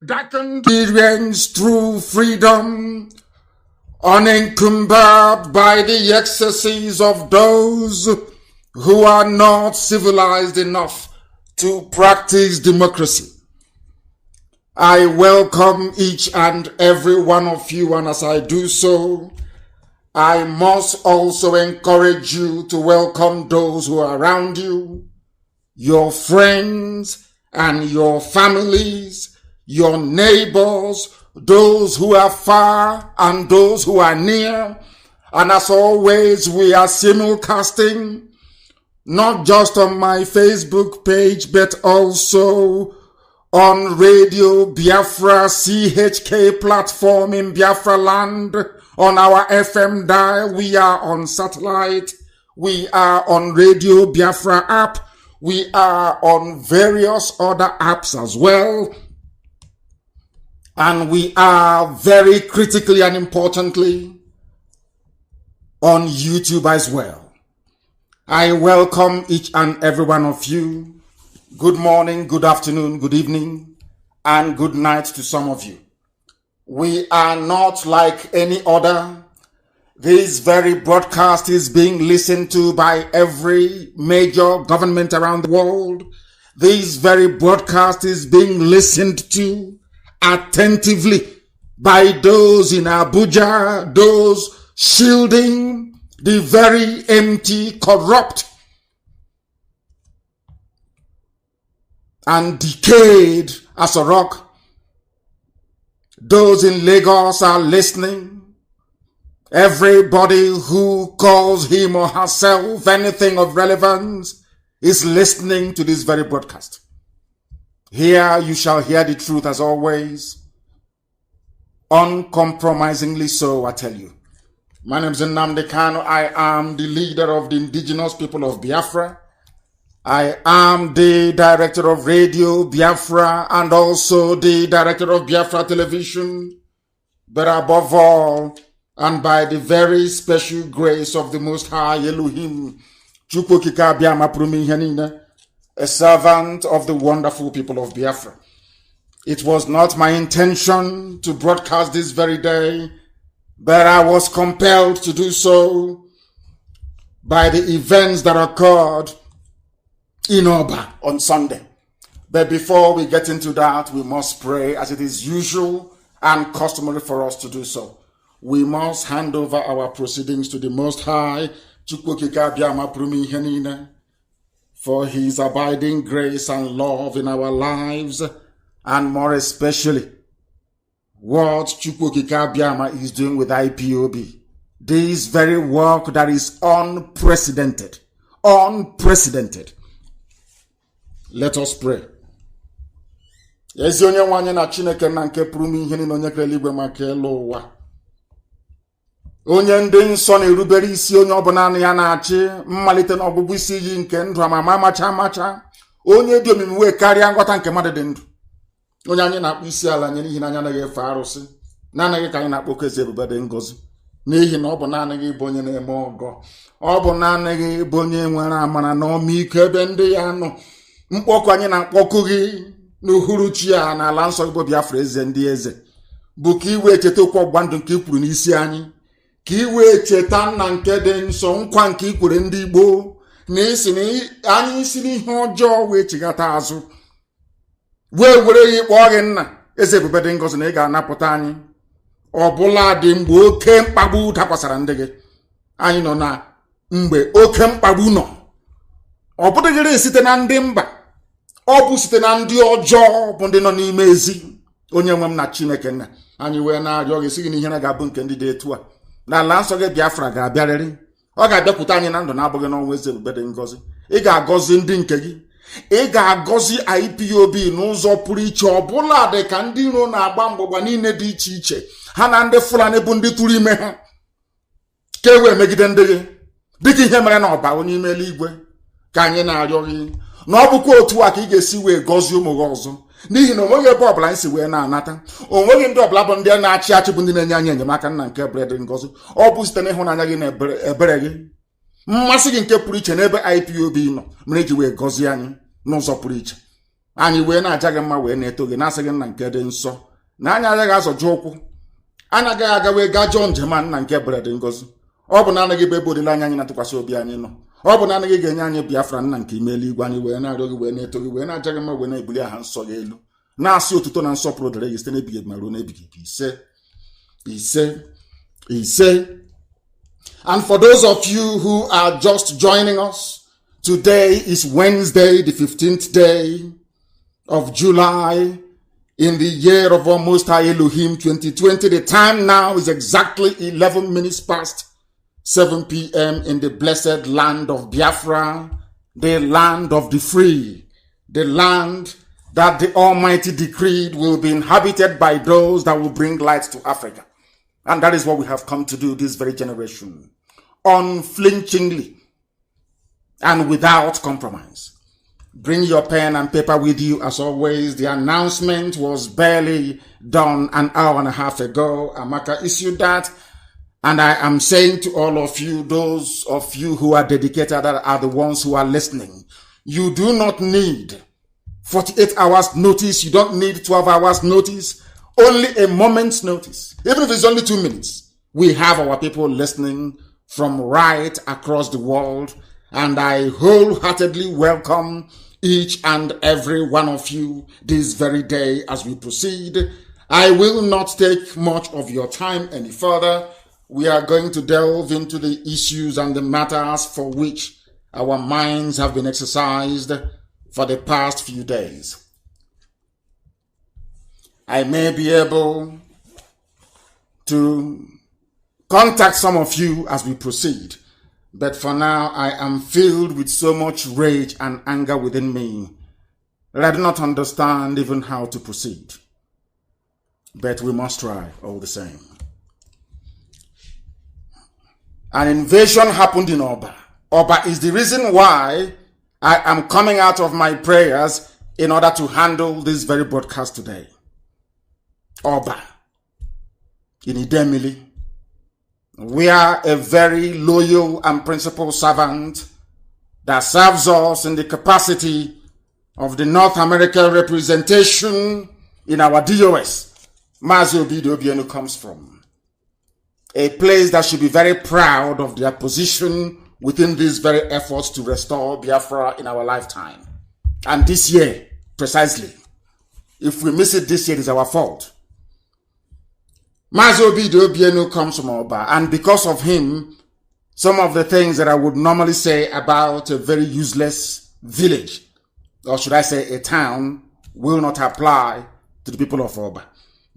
that can experience true freedom, unencumbered by the excesses of those who are not civilized enough to practice democracy. I welcome each and every one of you, and as I do so, I must also encourage you to welcome those who are around you, your friends and your families, your neighbors, those who are far and those who are near. And as always, we are simulcasting, not just on my Facebook page, but also on Radio Biafra CHK platform in Biafra land, on our FM dial. We are on satellite. We are on Radio Biafra app. We are on various other apps as well. And we are very critically and importantly on YouTube as well. I welcome each and every one of you. Good morning, good afternoon, good evening, and good night to some of you. We are not like any other. This very broadcast is being listened to by every major government around the world. This very broadcast is being listened to attentively by those in Abuja, those shielding the very empty, corrupt, and decayed as a rock. Those in Lagos are listening. Everybody who calls him or herself anything of relevance is listening to this very broadcast. Here you shall hear the truth as always, uncompromisingly so, I tell you. My name is NNAMDI KANU. I am the leader of the indigenous people of Biafra. I am the director of Radio Biafra and also the director of Biafra Television. But above all, and by the very special grace of the Most High Elohim, a servant of the wonderful people of Biafra. It was not my intention to broadcast this very day, but I was compelled to do so by the events that occurred in Oba on Sunday. But before we get into that, we must pray as it is usual and customary for us to do so. We must hand over our proceedings to the Most High, for his abiding grace and love in our lives, and more especially, what Chukwukika Biama is doing with IPOB. This very work that is unprecedented. Unprecedented. Let us pray. Onye ndị nsọ na-erubere isi onye ọbụla ya na-achị mmalite n'ọgbụgbụ isi iyi nke ndụ amama amacha onye dị omimi wee karịa nghọta nke mmadụ dị ndụ. Onye anyị na-akpọ isi ala nye n'ihi na anyị anaghị efe arụsị, na-anaghị ka anyị na-akpọ eze ebube dị ngọzi, n'ihi na ọ bụ naanị gị bụ onye na-eme ọgọ, ọ bụ naanị gị bụ onye nwere amara na ọmịiko ebe ndị ya nọ. Mkpọkụ anyị na-akpọkụ gị n'uhuruchi a n'ala nsọ bụ Biafra eze ndị eze bụ ka iwe cheta okwu ọgbụgba ndụ nke i kwuru n'isi anyị, ka iwe cheta nna nke dị nsọ nkwa nke ikwere ndị Igbo na isi na anyị isi n'ihe ọjọọ wee chigata azụ wee were ya ịkpọ gị nna eze ebube dị ngọzi na ị ga-anapụta anyị ọbụla dị mgbe oke mkpagbu dakwasara ndị gị. Anyị nọ na mgbe oke mkpagbu nọ, ọ bụdịgịrị site na ndị mba, ọ bụ site na ndị ọjọọ bụ ndị nọ n'ime ezi. Onye nwe m na Chineke nna anyị wee na-arịọ gị sị gị na ihe na ga-abụ nke ndị dị etu a n'ala nsọ gị Biafra ga-abịarịrị. Ọ ga-abịakwute anyị na ndụ na-abụghị n'ọnwa eze ebube dị ngọzi. Ị ga-agọzi ndị nke gị, ị ga-agọzi IPOB n'ụzọ pụrụ iche, ọbụla dị ka ndị iro na-agba mgbụgba niile dị iche iche, ha na ndị Fulani bụ ndị tụrụ ime ha ka e wee megide ndị gị, dịka ihe mere na ọba onye ime eluigwe. Ka anyị na-arịọ gị na ọ bụkwa otu a ka ị ga-esi wee gọzie ụmụ gị ọzọ, n'ihi na onweghị ebe ọbụla anyị si wee na-anata, onweghị ndị ọbụla bụ ndị na-achị achị bụ ndị na-enye anyị enyemaka nna nke ebere dị ngọzi. Ọ bụ site n'ịhụnanya gị na ebere gị, mmasị gị nke pụrụ iche n'ebe IPOB nọ mere ji wee gọzie anyị n'ụzọ pụrụ iche. Anyị wee na-aja gị mma wee na-eto gị na-asị gị nna nke dị nsọ na anyị agaghị azọju ụkwụ anyị agaghị aga wee gaa jụọ njem a nna nke bere dị ngozi. Ọ bụ na anaghị bụ ebe olileanya anyị na-atụkwasị obi anyị nọ. Ọ bụ na anaghị ga-enye anyị Biafra nna nke ime eluigwe. Anyị wee na-arịọ gị wee na-eto gị wee na-aja gị mma wee na-ebuli aha nsọ gị elu na-asị otuto na nsọpụrụ dịrị gị site n'ebighị ebi ma ruo n'ebighị ebi. Ise. And for those of you who are just joining us, today is Wednesday, the 15th day of July in the year of our Most High Elohim 2020. The time now is exactly 11 minutes past 7 p.m. in the blessed land of Biafra, the land of the free, the land that the Almighty decreed will be inhabited by those that will bring light to Africa. And that is what we have come to do this very generation, unflinchingly and without compromise. Bring your pen and paper with you as always. The announcement was barely done an hour and a half ago. Amaka issued that. And I am saying to all of you, those of you who are dedicated, that are the ones who are listening, you do not need 48 hours notice. You don't need 12 hours notice. Only a moment's notice. Even if it's only 2 minutes. We have our people listening from right across the world. And I wholeheartedly welcome each and every one of you this very day as we proceed. I will not take much of your time any further. We are going to delve into the issues and the matters for which our minds have been exercised for the past few days. I may be able to contact some of you as we proceed, but for now I am filled with so much rage and anger within me that I do not understand even how to proceed. But we must try all the same. An invasion happened in Oba. Oba is the reason why I am coming out of my prayers in order to handle this very broadcast today. Oba in Idemili. We are a very loyal and principled servant that serves us in the capacity of the North American representation in our DOS. MAZI Obiano comes from a place that should be very proud of their position within these very efforts to restore Biafra in our lifetime. And this year, precisely, if we miss it this year, it is our fault. MAZI Obiano comes from Oba, and because of him, some of the things that I would normally say about a very useless village, or should I say a town, will not apply to the people of Oba.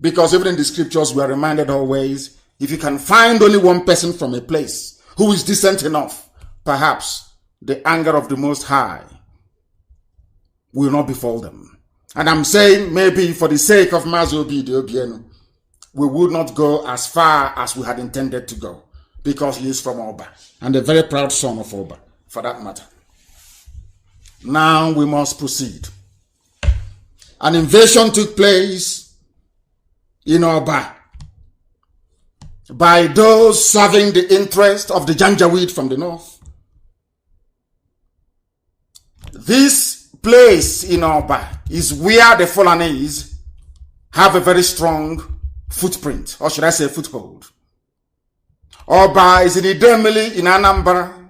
Because even in the scriptures, we are reminded always, if you can find only one person from a place who is decent enough, perhaps the anger of the Most High will not befall them. And I'm saying maybe for the sake of MAZI Obiano, we would not go as far as we had intended to go, because he is from Oba, and a very proud son of Oba, for that matter. Now we must proceed. An invasion took place in Oba by those serving the interest of the Janjaweed from the north. This place in Oba is where the Fulanese have a very strong footprint, or should I say foothold. Oba is in Idemili in Anambra.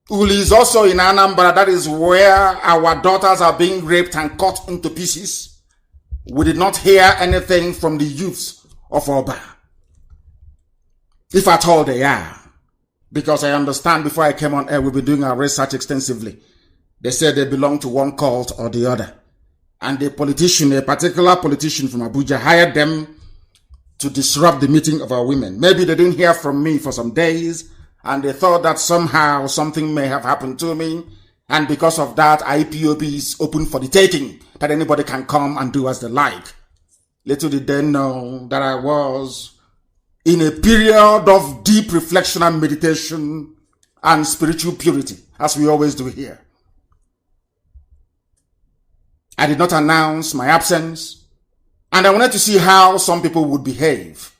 Uli is also in Anambra. That is where our daughters are being raped and cut into pieces. We did not hear anything from the youths of Oba, if at all they are. Because I understand before I came on air, we've been doing our research extensively. They said they belong to one cult or the other. And a politician, a particular politician from Abuja, hired them to disrupt the meeting of our women. Maybe they didn't hear from me for some days, and they thought that somehow something may have happened to me, and because of that, IPOB is open for the taking, that anybody can come and do as they like. Little did they know that I was in a period of deep reflection and meditation and spiritual purity, as we always do here. I did not announce my absence, and I wanted to see how some people would behave.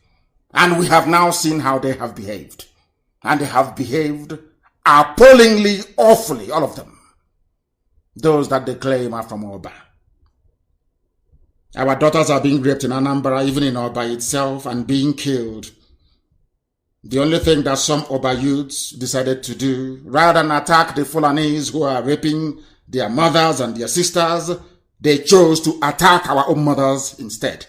And we have now seen how they have behaved. And they have behaved appallingly, awfully, all of them. Those that they claim are from Oba. Our daughters are being raped in Anambra, even in Oba itself, and being killed. The only thing that some Oba youths decided to do, rather than attack the Fulanis who are raping their mothers and their sisters, they chose to attack our own mothers instead.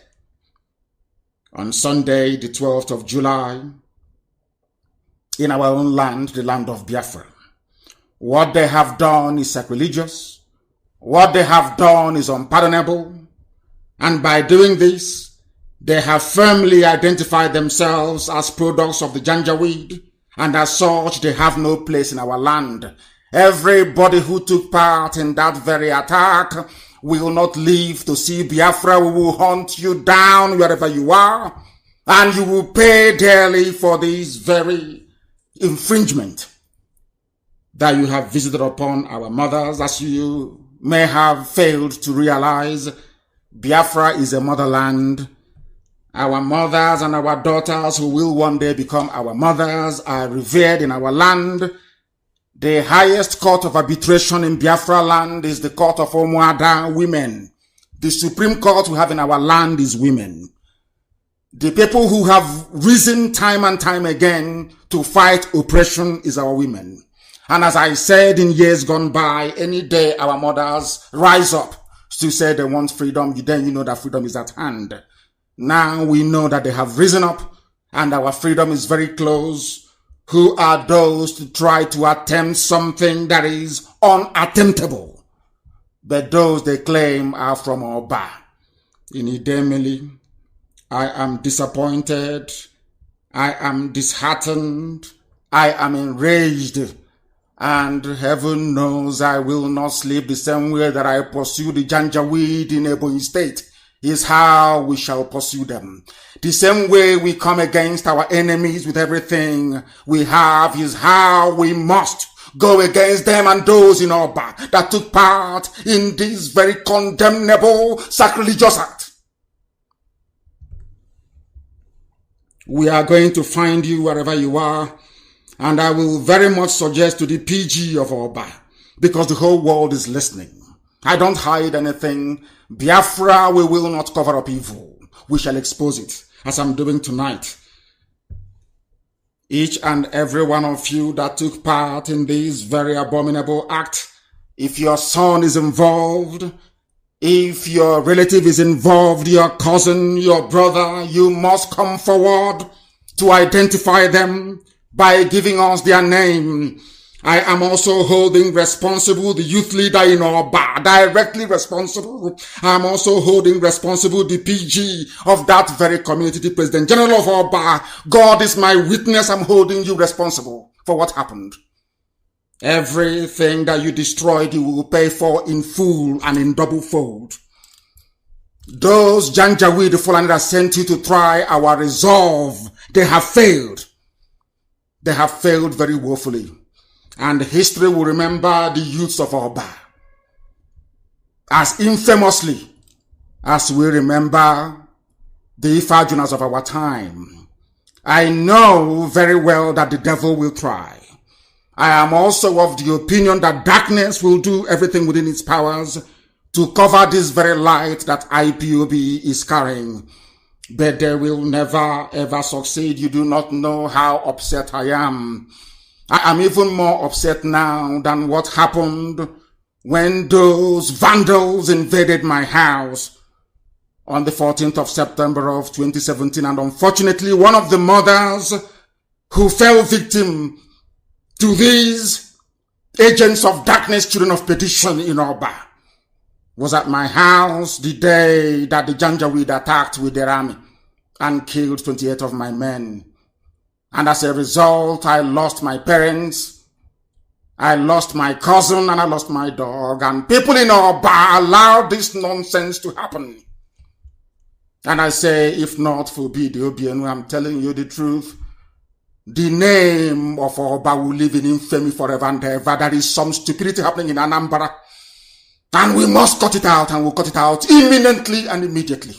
On Sunday, the 12th of July, in our own land, the land of Biafra, what they have done is sacrilegious. What they have done is unpardonable. And by doing this, they have firmly identified themselves as products of the Janjaweed, and as such, they have no place in our land. Everybody who took part in that very attack will not live to see Biafra. We will hunt you down wherever you are, and you will pay dearly for this very infringement that you have visited upon our mothers. As you may have failed to realize, Biafra is a motherland. Our mothers and our daughters, who will one day become our mothers, are revered in our land. The highest court of arbitration in Biafra land is the court of Omuada, women. The supreme court we have in our land is women. The people who have risen time and time again to fight oppression is our women. And as I said in years gone by, any day our mothers rise up to say they want freedom, then you know that freedom is at hand. Now we know that they have risen up and our freedom is very close. Who are those to try to attempt something that is unattemptable? But those they claim are from Oba. In Idemili, I am disappointed. I am disheartened. I am enraged. And heaven knows I will not sleep the same way that I pursue the Janjaweed in Ebonyi State is how we shall pursue them. The same way we come against our enemies with everything we have is how we must go against them and those in Oba that took part in this very condemnable sacrilegious act. We are going to find you wherever you are. And I will very much suggest to the PG of Oba, because the whole world is listening. I don't hide anything. Biafra, we will not cover up evil. We shall expose it, as I'm doing tonight. Each and every one of you that took part in this very abominable act, if your son is involved, if your relative is involved, your cousin, your brother, you must come forward to identify them by giving us their name. I am also holding responsible the youth leader in Oba, directly responsible. I am also holding responsible the PG of that very community, the President General of Oba. God is my witness. I'm holding you responsible for what happened. Everything that you destroyed, you will pay for in full and in double fold. Those Janjaweed, the Fulani that sent you to try our resolve, they have failed. They have failed very woefully. And history will remember the youths of Oba as infamously as we remember the Ifajunas of our time. I know very well that the devil will try. I am also of the opinion that darkness will do everything within its powers to cover this very light that IPOB is carrying. But they will never ever succeed. You do not know how upset I am. I am even more upset now than what happened when those vandals invaded my house on the 14th of September of 2017. And unfortunately, one of the mothers who fell victim to these agents of darkness, children of perdition in Oba, was at my house the day that the Janjaweed attacked with their army and killed 28 of my men. And as a result, I lost my parents, I lost my cousin, and I lost my dog. And people in Oba allowed this nonsense to happen. And I say, if not for BDOBN, I'm telling you the truth, the name of Oba will live in infamy forever and ever. There is some stupidity happening in Anambra. And we must cut it out, and we'll cut it out imminently and immediately.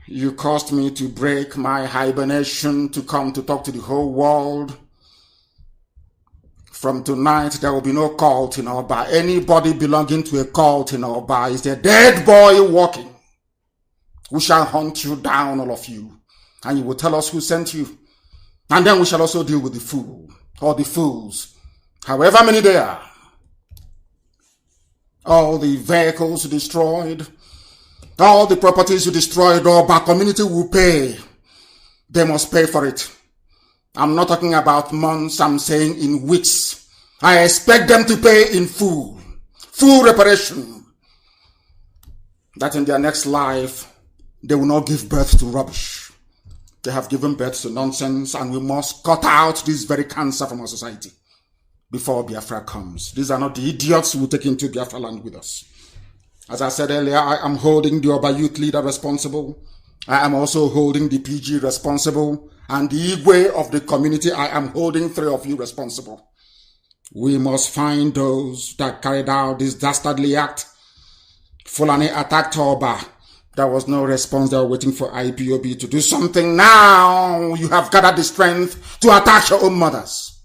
You caused me to break my hibernation to come to talk to the whole world. From tonight, there will be no cult in Oba. Anybody belonging to a cult in Oba is a dead boy walking. We shall hunt you down, all of you. And you will tell us who sent you. And then we shall also deal with the fool, or the fools, however many they are. All the vehicles destroyed, all the properties you destroyed, Oba community will pay. They must pay for it. I'm not talking about months, I'm saying in weeks. I expect them to pay in full reparation. That in their next life, they will not give birth to rubbish. They have given birth to nonsense, and we must cut out this very cancer from our society before Biafra comes. These are not the idiots who will take into Biafra land with us. As I said earlier, I am holding the Oba youth leader responsible. I am also holding the PG responsible. And the Igwe of the community, I am holding 3 of you responsible. We must find those that carried out this dastardly act. Fulani attacked Oba. There was no response. They were waiting for IPOB to do something. Now you have gathered the strength to attack your own mothers.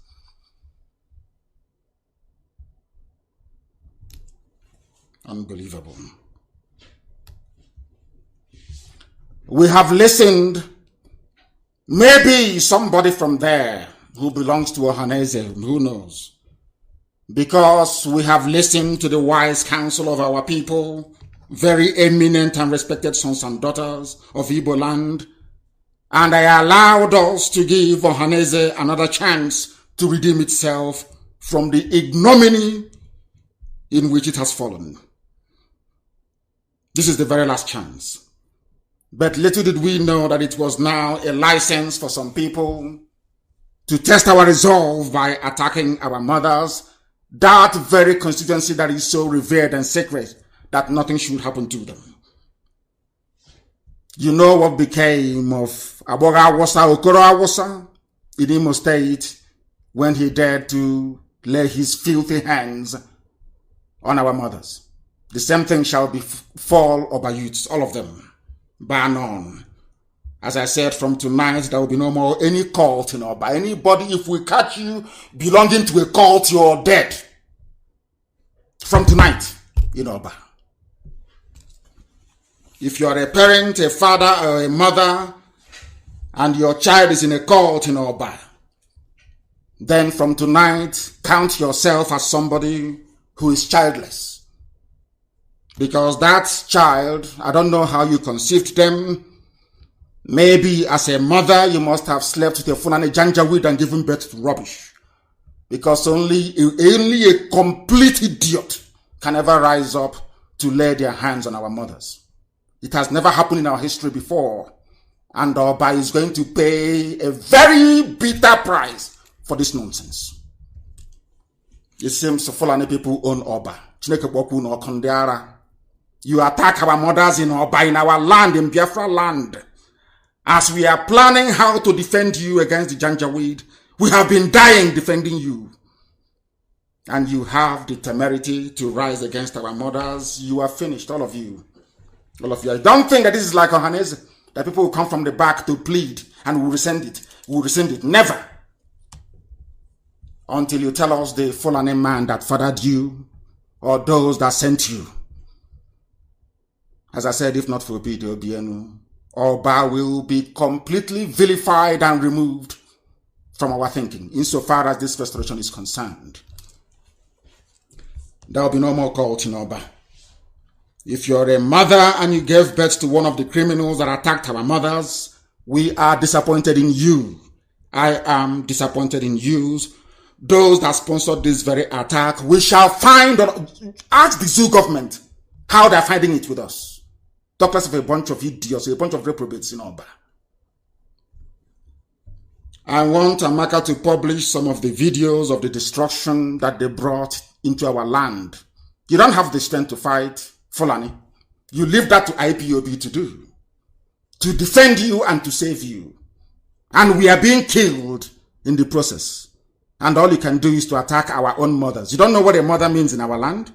Unbelievable. We have listened. Maybe somebody from there who belongs to Ohaneze, who knows? Because we have listened to the wise counsel of our people, very eminent and respected sons and daughters of Igbo land, and I allowed us to give Ohaneze another chance to redeem itself from the ignominy in which it has fallen. This is the very last chance. But little did we know that it was now a license for some people to test our resolve by attacking our mothers, that very constituency that is so revered and sacred that nothing should happen to them. You know what became of Aboga Awasa, Okoro Awasa in Imo State when he dared to lay his filthy hands on our mothers. The same thing shall befall Oba youths, all of them. Bar none. As I said, from tonight, there will be no more any cult in Oba. Anybody, if we catch you belonging to a cult, you're dead. From tonight, in Oba. If you're a parent, a father, or a mother, and your child is in a cult in Oba, then from tonight, count yourself as somebody who is childless. Because that child, I don't know how you conceived them. Maybe as a mother, you must have slept with a Fulani Janjaweed and given birth to rubbish. Because only a complete idiot can ever rise up to lay their hands on our mothers. It has never happened in our history before. And Oba is going to pay a very bitter price for this nonsense. It seems the Fulani people own Oba. You attack our mothers in Oba, in our land, in Biafra land. As we are planning how to defend you against the Janjaweed, we have been dying defending you. And you have the temerity to rise against our mothers. You are finished, all of you. All of you. I don't think that this is like Ohaneze, that people will come from the back to plead and will rescind it. Will rescind it. Never. Until you tell us the Fulani man that fathered you, or those that sent you. As I said, if not for BDOBNU, Oba will be completely vilified and removed from our thinking, insofar as this restoration is concerned. There will be no more cult in Oba. If you're a mother and you gave birth to one of the criminals that attacked our mothers, we are disappointed in you. I am disappointed in you. Those that sponsored this very attack, we shall find, ask the zoo government how they're finding it with us. Talk less of a bunch of idiots, a bunch of reprobates in Oba. I want Amaka to publish some of the videos of the destruction that they brought into our land. You don't have the strength to fight Fulani. You leave that to IPOB to do. To defend you and to save you. And we are being killed in the process. And all you can do is to attack our own mothers. You don't know what a mother means in our land?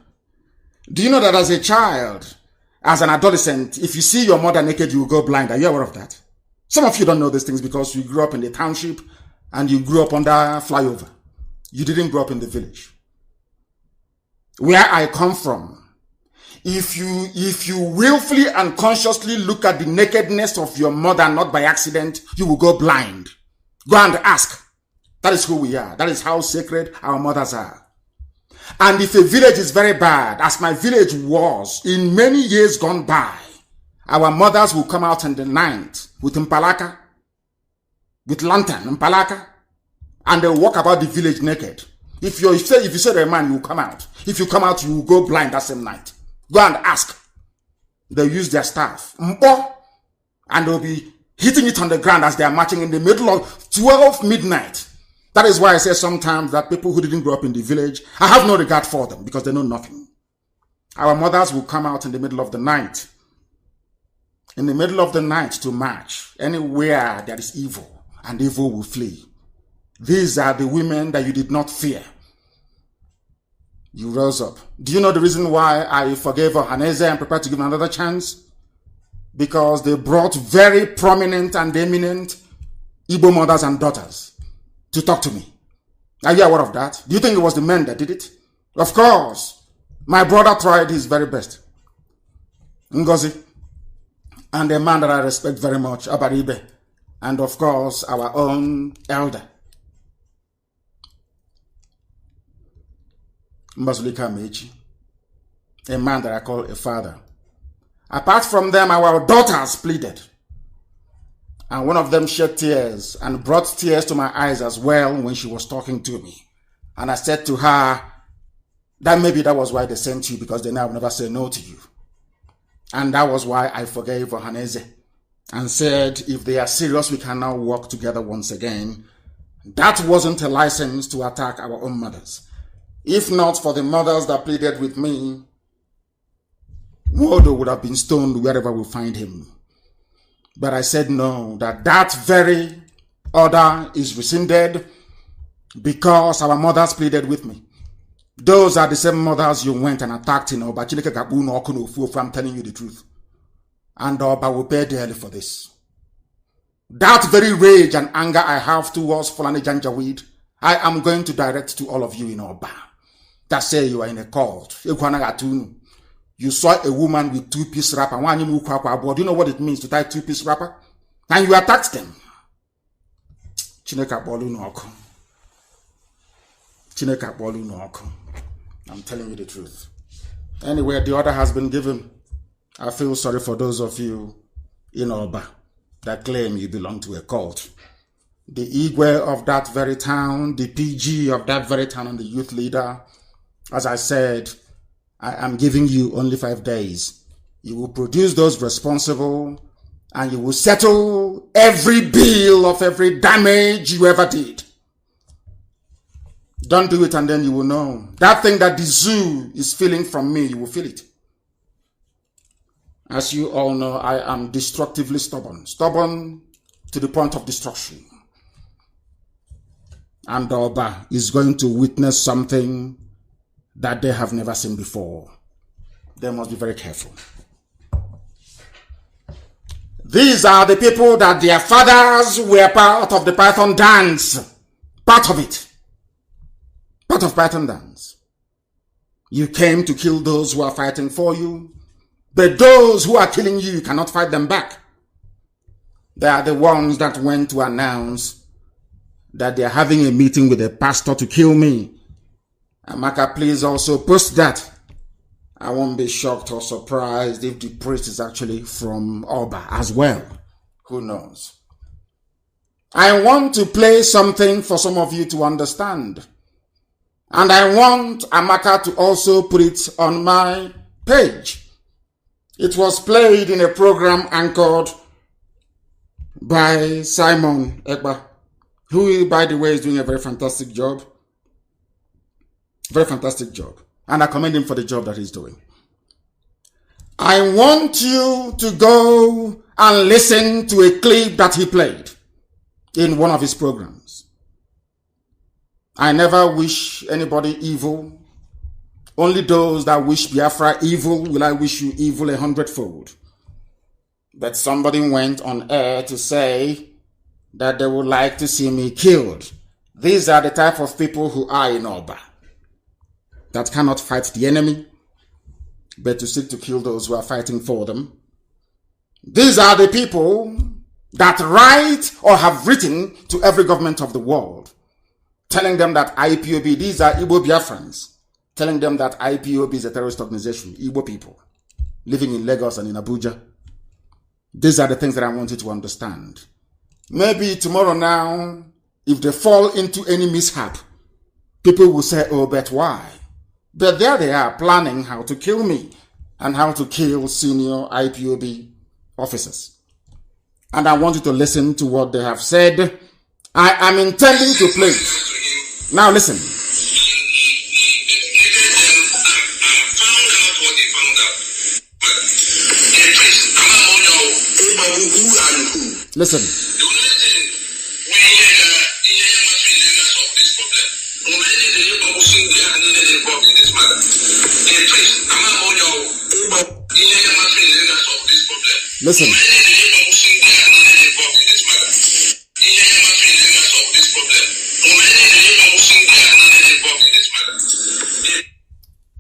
Do you know that as a child, as an adolescent, if you see your mother naked, you will go blind? Are you aware of that? Some of you don't know these things because you grew up in the township and you grew up under flyover. you didn't grow up in the village. Where I come from, if you willfully and consciously look at the nakedness of your mother, not by accident, you will go blind. Go and ask. That is who we are. That is how sacred our mothers are. And if a village is very bad, as my village was in many years gone by, our mothers will come out in the night with mpalaka, with lantern, mpalaka, and they'll walk about the village naked. If you say to a man, you will come out. If you come out, you will go blind that same night. Go and ask. They'll use their staff. And they'll be hitting it on the ground as they are marching in the middle of 12 midnight. That is why I say sometimes that people who didn't grow up in the village, I have no regard for them because they know nothing. Our mothers will come out in the middle of the night. In the middle of the night to march. Anywhere there is evil, and evil will flee. These are the women that you did not fear. You rose up. Do you know the reason why I forgave Ohaneze and prepared to give another chance? Because they brought very prominent and eminent Igbo mothers and daughters to talk to me. Are you aware of that? Do you think it was the men that did it? Of course. My brother tried his very best. Ngozi. And a man that I respect very much, Abaribe. And of course, our own elder. Mbazulika Mechi. A man that I call a father. Apart from them, our daughters pleaded. And one of them shed tears and brought tears to my eyes as well when she was talking to me. And I said to her, that maybe that was why they sent you, because they now never say no to you. And that was why I forgave Ohaneze and said, if they are serious, we can now work together once again. That wasn't a license to attack our own mothers. If not for the mothers that pleaded with me, Waldo would have been stoned wherever we find him. But I said no, that very order is rescinded because our mothers pleaded with me. Those are the same mothers you went and attacked in Oba. I'm telling you the truth. And Oba will pay dearly for this. That very rage and anger I have towards Fulani Janjaweed, I am going to direct to all of you in Oba that say you are in a cult. You saw a woman with two-piece wrapper. Do you know what it means to tie two-piece wrapper? And you attacked them. I'm telling you the truth. Anyway, the order has been given. I feel sorry for those of you in Oba that claim you belong to a cult. The Igwe of that very town, the PG of that very town, and the youth leader, as I said, I am giving you only 5 days. You will produce those responsible and you will settle every bill of every damage you ever did. Don't do it and then you will know. That thing that the zoo is feeling from me, you will feel it. As you all know, I am destructively stubborn. Stubborn to the point of destruction. And Oba is going to witness something that they have never seen before. They must be very careful. These are the people that their fathers were part of the Python dance. Part of it. Part of Python dance. You came to kill those who are fighting for you, but those who are killing you, you cannot fight them back. They are the ones that went to announce that they are having a meeting with a pastor to kill me. Amaka, please also post that. I won't be shocked or surprised if the priest is actually from Oba as well. Who knows? I want to play something for some of you to understand. And I want Amaka to also put it on my page. It was played in a program anchored by Simon Ekba, who, by the way, is doing a very fantastic job. Very fantastic job. And I commend him for the job that he's doing. I want you to go and listen to a clip that he played in one of his programs. I never wish anybody evil. Only those that wish Biafra evil will I wish you evil 100-fold. But somebody went on air to say that they would like to see me killed. These are the type of people who are in Oba, that cannot fight the enemy, but to seek to kill those who are fighting for them. These are the people that write or have written to every government of the world, telling them that IPOB, these are Igbo Biafrans, telling them that IPOB is a terrorist organization, Igbo people, living in Lagos and in Abuja. These are the things that I want you to understand. Maybe tomorrow now, if they fall into any mishap, people will say, oh, but why? But there they are planning how to kill me and how to kill senior IPOB officers. And I want you to listen to what they have said. I am intending to play it. Now listen. Listen. Listen.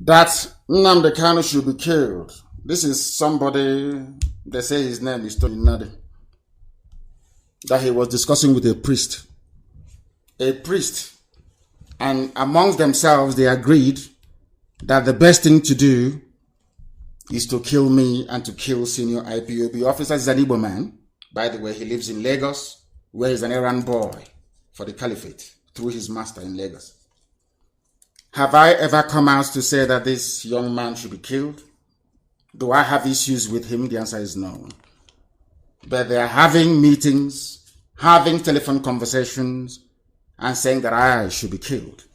That NNAMDI KANU should be killed. This is somebody, they say his name is Tony Nadi, that he was discussing with a priest. A priest. And amongst themselves, they agreed that the best thing to do is to kill me and to kill senior IPOB officers. He's an Igbo man. By the way, he lives in Lagos, where he's an errand boy for the caliphate through his master in Lagos. Have I ever come out to say that this young man should be killed? Do I have issues with him? The answer is no. But they are having meetings, having telephone conversations, and saying that I should be killed.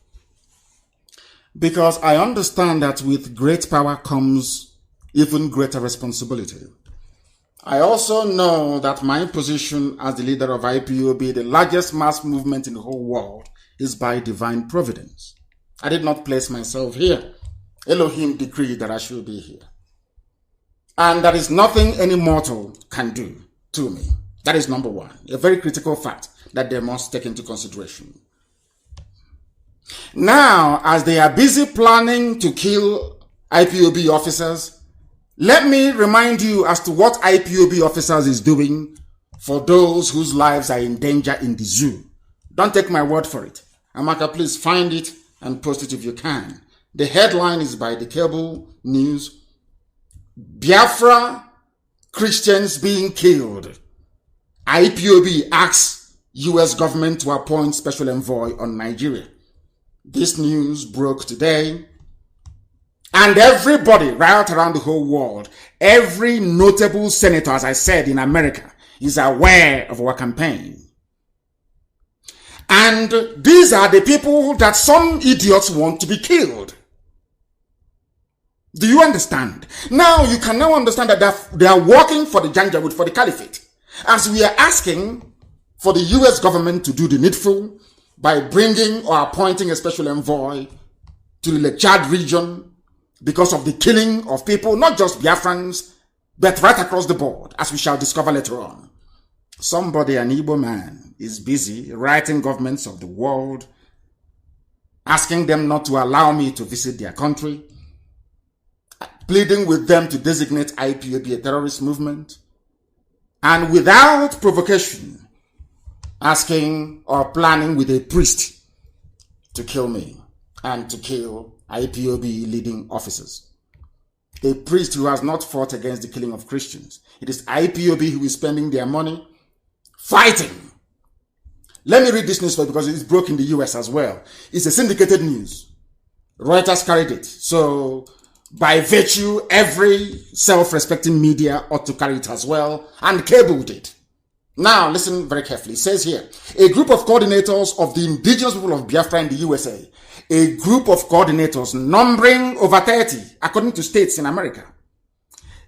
Because I understand that with great power comes even greater responsibility. I also know that my position as the leader of IPOB, the largest mass movement in the whole world, is by divine providence. I did not place myself here. Elohim decreed that I should be here. And there is nothing any mortal can do to me. That is number one. A very critical fact that they must take into consideration. Now, as they are busy planning to kill IPOB officers, let me remind you as to what IPOB officers is doing for those whose lives are in danger in the zoo. Don't take my word for it. Amaka, please find it and post it if you can. The headline is by the cable news. Biafra Christians being killed. IPOB asks US government to appoint special envoy on Nigeria. This news broke today. And everybody right around the whole world, every notable senator, as I said, in America, is aware of our campaign. And these are the people that some idiots want to be killed. Do you understand? Now, you can now understand that they are working for the Janjaweed, for the caliphate. As we are asking for the US government to do the needful by bringing or appointing a special envoy to the Lake Chad region because of the killing of people, not just Biafrans, but right across the board, as we shall discover later on. Somebody, an Igbo man, is busy writing governments of the world, asking them not to allow me to visit their country, pleading with them to designate IPOB a terrorist movement, and without provocation, asking or planning with a priest to kill me and to kill IPOB leading officers. A priest who has not fought against the killing of Christians. It is IPOB who is spending their money fighting. Let me read this news story because it's broke in the US as well. It's a syndicated news. Reuters carried it. So by virtue, every self-respecting media ought to carry it as well, and cable did. Now, listen very carefully. It says here, a group of coordinators of the indigenous people of Biafra in the USA, a group of coordinators numbering over 30, according to states in America,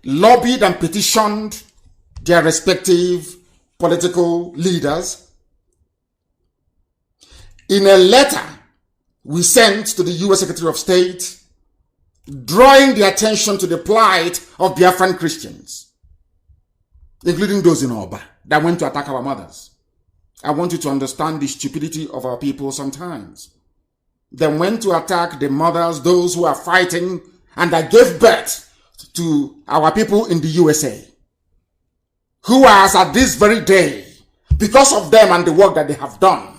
lobbied and petitioned their respective political leaders in a letter we sent to the US Secretary of State, drawing the attention to the plight of Biafran Christians, including those in Oba that went to attack our mothers. I want you to understand the stupidity of our people sometimes. They went to attack the mothers, those who are fighting, and that gave birth to our people in the USA, who are, as at this very day, because of them and the work that they have done,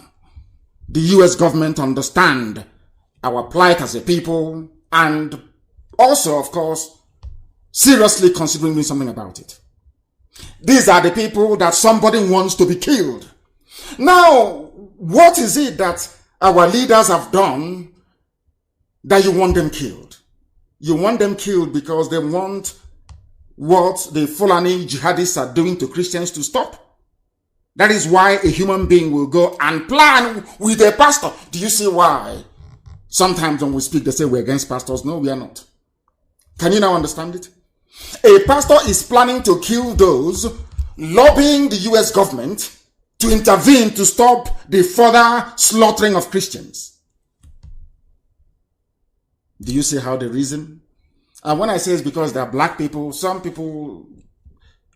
the US government understand our plight as a people and also, of course, seriously considering doing something about it. These are the people that somebody wants to be killed. Now, what is it that our leaders have done that you want them killed? You want them killed because they want what the Fulani jihadists are doing to Christians to stop. That is why a human being will go and plan with a pastor. Do you see why? Sometimes when we speak, they say we're against pastors. No, we are not. Can you now understand it? A pastor is planning to kill those lobbying the US government to intervene to stop the further slaughtering of Christians. Do you see how they reason? And when I say it's because they're black people, some people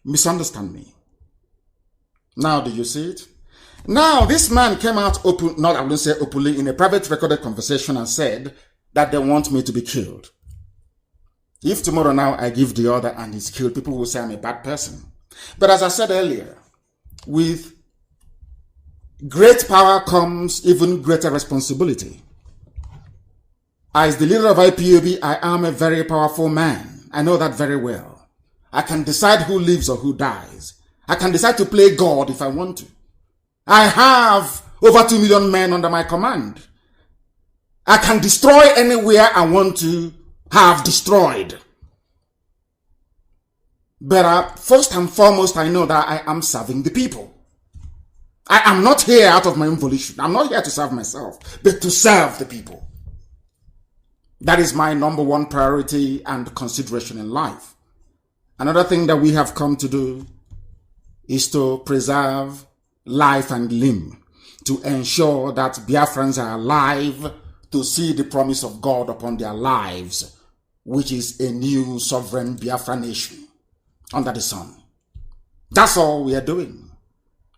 misunderstand me. Now, do you see it? Now, this man came out open, not I wouldn't say openly, in a private recorded conversation and said that they want me to be killed. If tomorrow now I give the order and he's killed, people will say I'm a bad person. But as I said earlier, with great power comes even greater responsibility. As the leader of IPOB, I am a very powerful man. I know that very well. I can decide who lives or who dies. I can decide to play God if I want to. I have over 2 million men under my command. I can destroy anywhere I want to have destroyed. But first and foremost, I know that I am serving the people. I am not here out of my own volition. I'm not here to serve myself, but to serve the people. That is my number one priority and consideration in life. Another thing that we have come to do is to preserve life and limb, to ensure that Biafrans are alive to see the promise of God upon their lives, which is a new sovereign Biafra nation under the sun. That's all we are doing.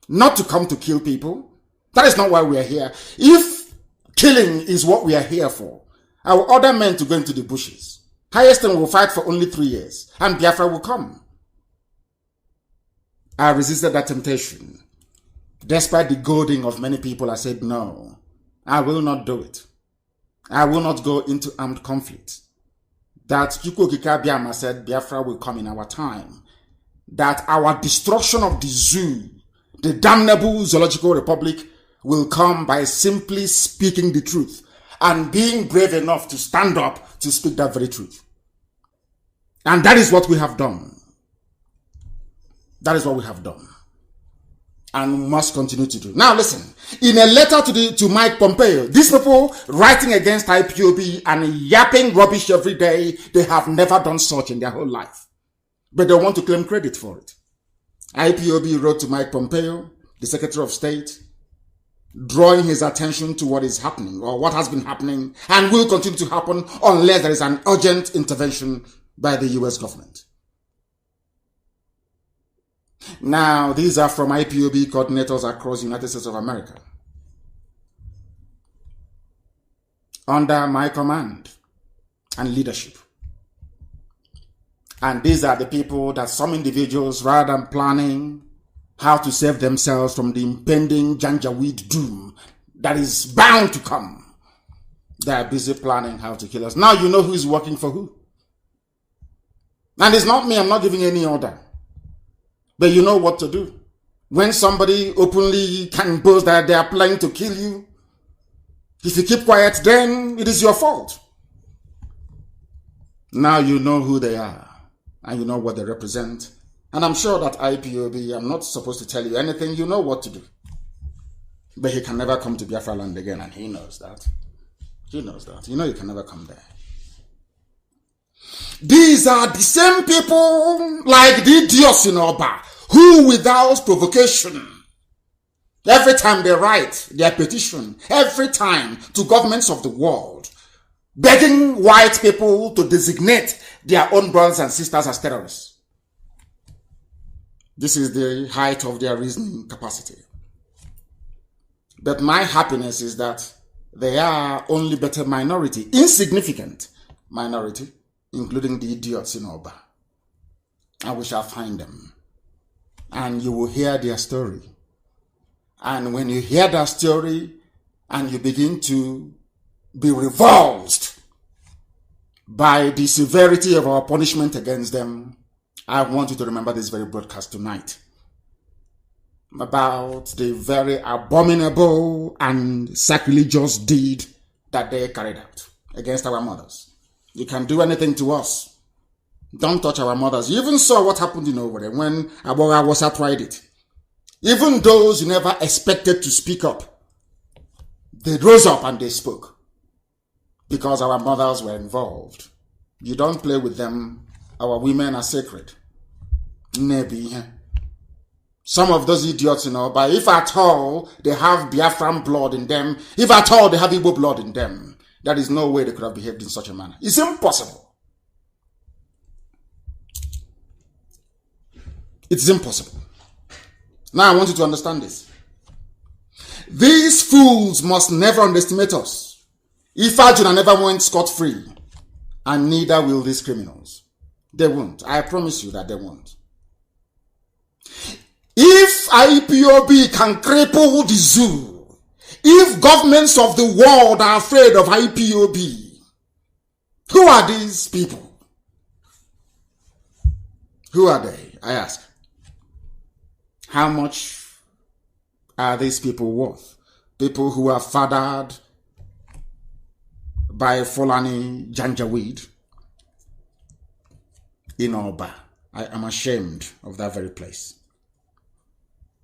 Not to come to kill people. That is not why we are here. If killing is what we are here for, I will order men to go into the bushes. Highest thing will fight for only 3 years, and Biafra will come. I resisted that temptation. Despite the goading of many people, I said, no, I will not do it. I will not go into armed conflict. That Chukwuokike Abiama said Biafra will come in our time. That our destruction of the zoo, the damnable zoological republic, will come by simply speaking the truth and being brave enough to stand up to speak that very truth. And that is what we have done. That is what we have done. And must continue to do. Now listen, in a letter to Mike Pompeo, these people writing against IPOB and yapping rubbish every day, they have never done such in their whole life. But they want to claim credit for it. IPOB wrote to Mike Pompeo, the Secretary of State, drawing his attention to what is happening or what has been happening and will continue to happen unless there is an urgent intervention by the US government. Now, these are from IPOB coordinators across the United States of America. Under my command and leadership. And these are the people that some individuals, rather than planning how to save themselves from the impending Janjaweed doom that is bound to come, they are busy planning how to kill us. Now you know who is working for who. And it's not me, I'm not giving any order. But you know what to do. When somebody openly can boast that they are planning to kill you, if you keep quiet, then it is your fault. Now you know who they are, and you know what they represent. And I'm sure that IPOB, I'm not supposed to tell you anything, you know what to do. But he can never come to Biafra land again, and he knows that. He knows that. You know he can never come there. These are the same people like the idiots in Oba, who without provocation, every time they write their petition, every time to governments of the world, begging white people to designate their own brothers and sisters as terrorists. This is the height of their reasoning capacity. But my happiness is that they are only but a minority, insignificant minority, including the idiots in Oba. And we shall find them. And you will hear their story. And when you hear that story and you begin to be revulsed by the severity of our punishment against them, I want you to remember this very broadcast tonight about the very abominable and sacrilegious deed that they carried out against our mothers. You can do anything to us. Don't touch our mothers. You even saw what happened in over there when Aboga Wasa tried it. Even those you never expected to speak up, they rose up and they spoke because our mothers were involved. You don't play with them. Our women are sacred. Maybe. Some of those idiots, but if at all they have Biafran blood in them, if at all they have Igbo blood in them, there is no way they could have behaved in such a manner. It's impossible. It's impossible. Now I want you to understand this. These fools must never underestimate us. If Arjuna never went scot-free, and neither will these criminals. They won't. I promise you that they won't. If IPOB can cripple the zoo, if governments of the world are afraid of IPOB, who are these people? Who are they? I ask. How much are these people worth? People who are fathered by Fulani Janjaweed in Oba. I am ashamed of that very place.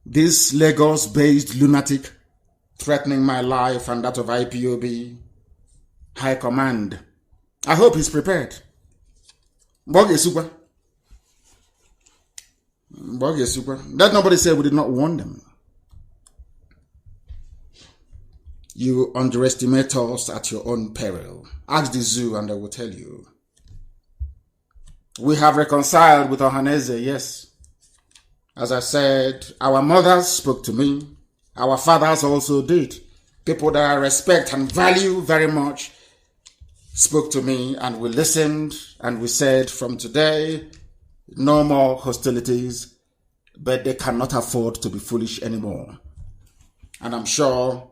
This Lagos-based lunatic threatening my life and that of IPOB High Command. I hope he's prepared. Let nobody say we did not warn them. You underestimate us at your own peril. Ask the zoo and they will tell you. We have reconciled with Ohaneze, yes. As I said, our mothers spoke to me. Our fathers also did. People that I respect and value very much spoke to me, and we listened and we said, from today, no more hostilities, but they cannot afford to be foolish anymore. And I'm sure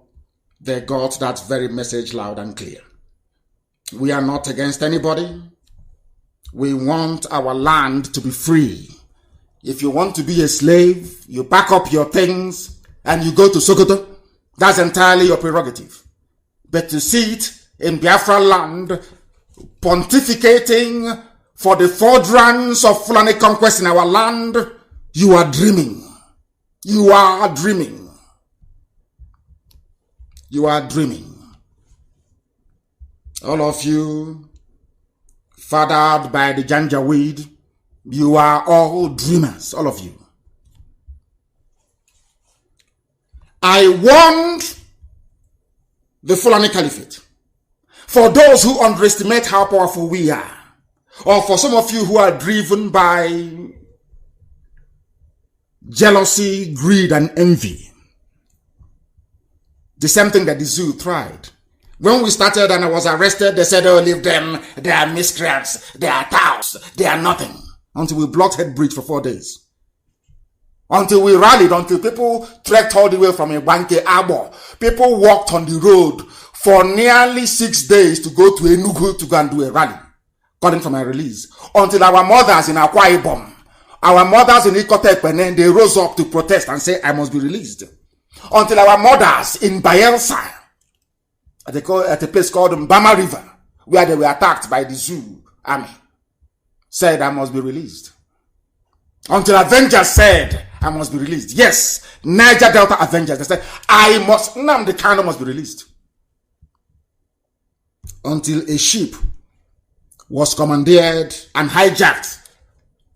they got that very message loud and clear. We are not against anybody. We want our land to be free. If you want to be a slave, you pack up your things and you go to Sokoto. That's entirely your prerogative. But to sit in Biafra land, pontificating for the furtherance of Fulani conquest in our land, you are dreaming. You are dreaming. You are dreaming. All of you, fathered by the Janjaweed, you are all dreamers, all of you. I warned the Fulani Caliphate. For those who underestimate how powerful we are, or for some of you who are driven by jealousy, greed, and envy, the same thing that the zoo tried. When we started and I was arrested, they said, oh, leave them, they are miscreants, they are touts, they are nothing. Until we blocked Head Bridge for 4 days. Until we rallied, until people trekked all the way from Ibanke Arbor. People walked on the road for nearly 6 days to go to Enugu to go and do a rally, according to my release. Until our mothers in Akwa Ibom, our mothers in Ikotepene, they rose up to protest and say, I must be released. Until our mothers in Bayelsa, at a place called Mbama River, where they were attacked by the zoo army, said I must be released. Until Avengers said I must be released. Yes, Niger Delta Avengers, they said NNAMDI KANU must be released. Until a ship was commandeered and hijacked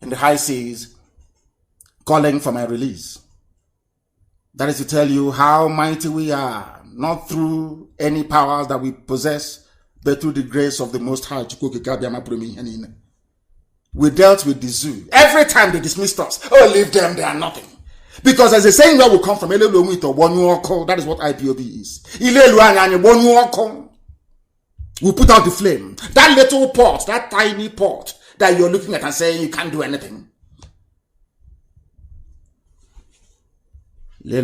in the high seas, calling for my release. That is to tell you how mighty we are, not through any powers that we possess, but through the grace of the Most High. We dealt with the zoo. Every time they dismissed us, oh, leave them, they are nothing. Because as a saying where we come from, that is what IPOB is. We put out the flame. That little pot, that tiny pot that you're looking at and saying you can't do anything. We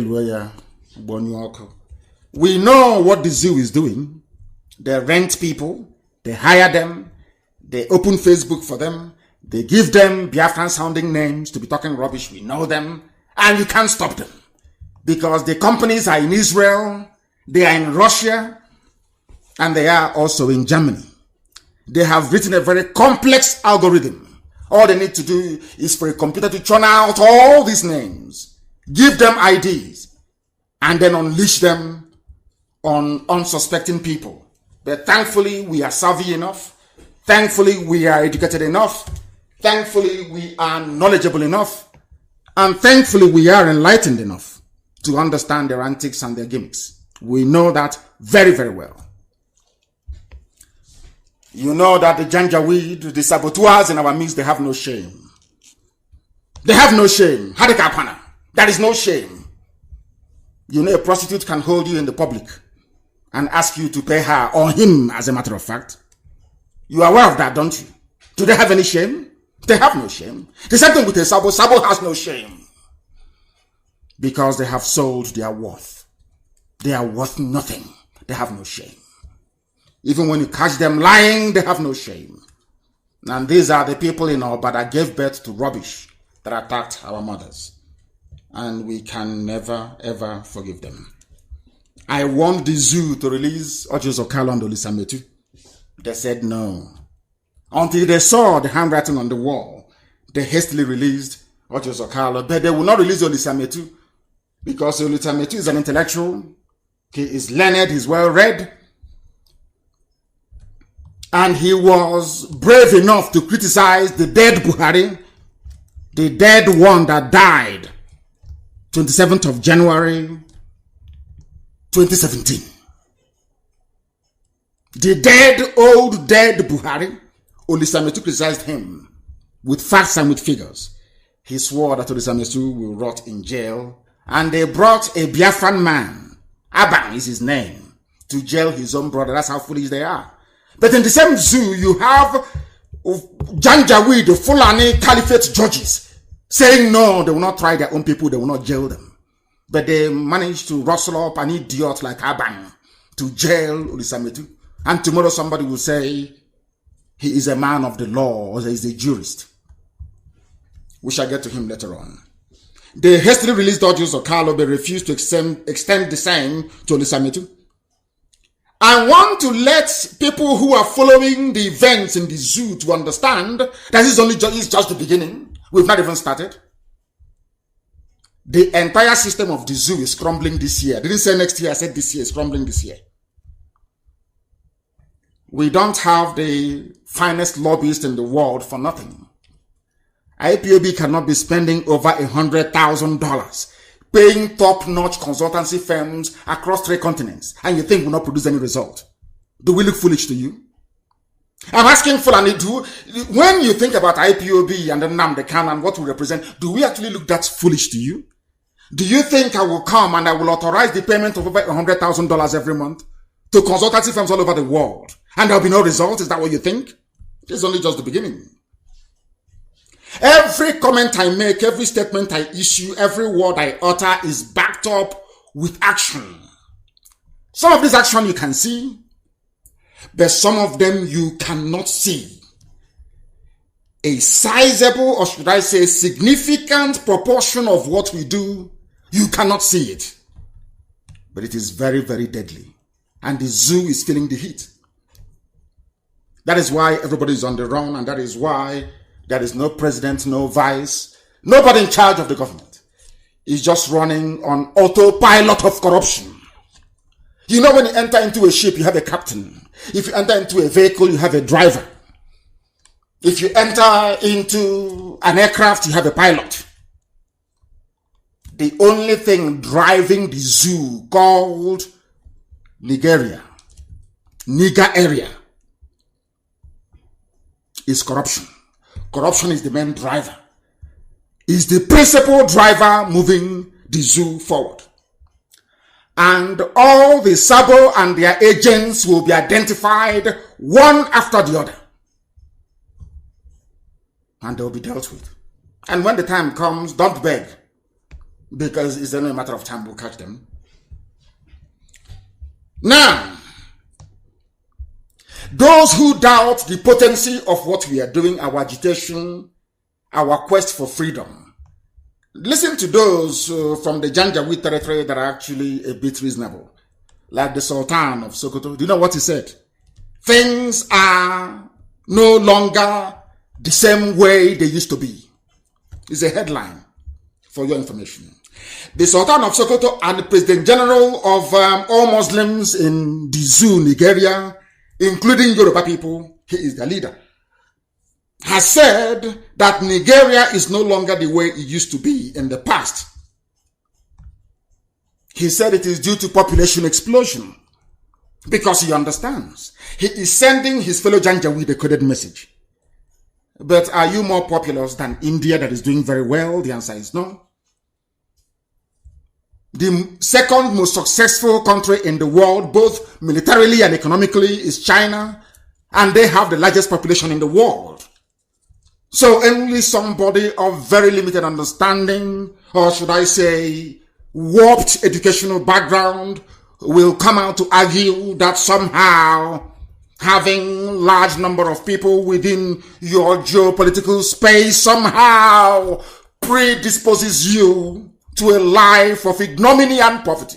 know what the zoo is doing. They rent people, they hire them, they open Facebook for them, they give them Biafran sounding names to be talking rubbish. We know them, and you can't stop them. Because the companies are in Israel, they are in Russia, and they are also in Germany. They have written a very complex algorithm. All they need to do is for a computer to churn out all these names, give them IDs, and then unleash them on unsuspecting people. But thankfully, we are savvy enough. Thankfully, we are educated enough. Thankfully, we are knowledgeable enough. And thankfully, we are enlightened enough to understand their antics and their gimmicks. We know that very, very well. You know that the Janjaweed, the saboteurs in our midst, they have no shame. They have no shame. Hadikapana. There is no shame. You know, a prostitute can hold you in the public and ask you to pay her or him, as a matter of fact. You are aware of that, don't you? Do they have any shame? They have no shame. The same thing with a Sabo. Sabo has no shame. Because they have sold their worth. They are worth nothing. They have no shame. Even when you catch them lying, they have no shame. And these are the people in Oba that gave birth to rubbish that attacked our mothers. And we can never, ever forgive them. I want the zoo to release Ojo Okalo and Olisametu. They said no. Until they saw the handwriting on the wall, they hastily released Ojo Okalo. But they will not release Olisametu because Olisametu is an intellectual. He is learned, he's well read. And he was brave enough to criticize the dead Buhari, the dead one that died 27th of January 2017. The dead, old dead Buhari, Olisametu criticized him with facts and with figures. He swore that Olisametu will rot in jail, and they brought a Biafran man, Abang is his name, to jail his own brother. That's how foolish they are. But in the same zoo, you have Janjaweed, the Fulani Caliphate judges, saying no, they will not try their own people, they will not jail them. But they managed to rustle up an idiot like Abang to jail Olisametu. And tomorrow somebody will say he is a man of the law or he is a jurist. We shall get to him later on. They hastily released Ojo Okalo but refused to extend the same to Olisametu. I want to let people who are following the events in the zoo to understand that this is just the beginning. We've not even started. The entire system of the zoo is crumbling this year. I didn't say next year, I said this year is crumbling this year. We don't have the finest lobbyists in the world for nothing. IPOB cannot be spending over $100,000 paying top-notch consultancy firms across 3 continents, and you think will not produce any result. Do we look foolish to you? I'm asking Fulani, when you think about IPOB and the NNAMDI KANU and what we represent, do we actually look that foolish to you? Do you think I will come and I will authorize the payment of over $100,000 every month to consultancy firms all over the world, and there will be no result? Is that what you think? This is only just the beginning. Every comment I make, every statement I issue, every word I utter is backed up with action. Some of this action you can see, but some of them you cannot see. A sizable, or should I say significant proportion of what we do, you cannot see it. But it is very, very deadly. And the zoo is feeling the heat. That is why everybody is on the run, and that is why there is no president, no vice, nobody in charge of the government. It's just running on autopilot of corruption. You know, when you enter into a ship, you have a captain. If you enter into a vehicle, you have a driver. If you enter into an aircraft, you have a pilot. The only thing driving the zoo called Niger area, is corruption. Corruption is the main driver. is the principal driver moving the zoo forward. And all the Sabo and their agents will be identified one after the other. And they'll be dealt with. And when the time comes, don't beg, because it's only a matter of time we'll catch them. Now, those who doubt the potency of what we are doing, our agitation, our quest for freedom, listen to those from the Janjaweed territory that are actually a bit reasonable, like the Sultan of Sokoto. Do you know what he said? Things are no longer the same way they used to be. It's a headline for your information. The Sultan of Sokoto and the President General of all Muslims in the zoo, Nigeria, including Yoruba people, he is the leader, has said that Nigeria is no longer the way it used to be in the past. He said it is due to population explosion because he understands. He is sending his fellow Janjaweed a coded message. But are you more populous than India that is doing very well? The answer is no. The second most successful country in the world, both militarily and economically, is China, and they have the largest population in the world. So only somebody of very limited understanding, or should I say, warped educational background, will come out to argue that somehow having large number of people within your geopolitical space somehow predisposes you to a life of ignominy and poverty.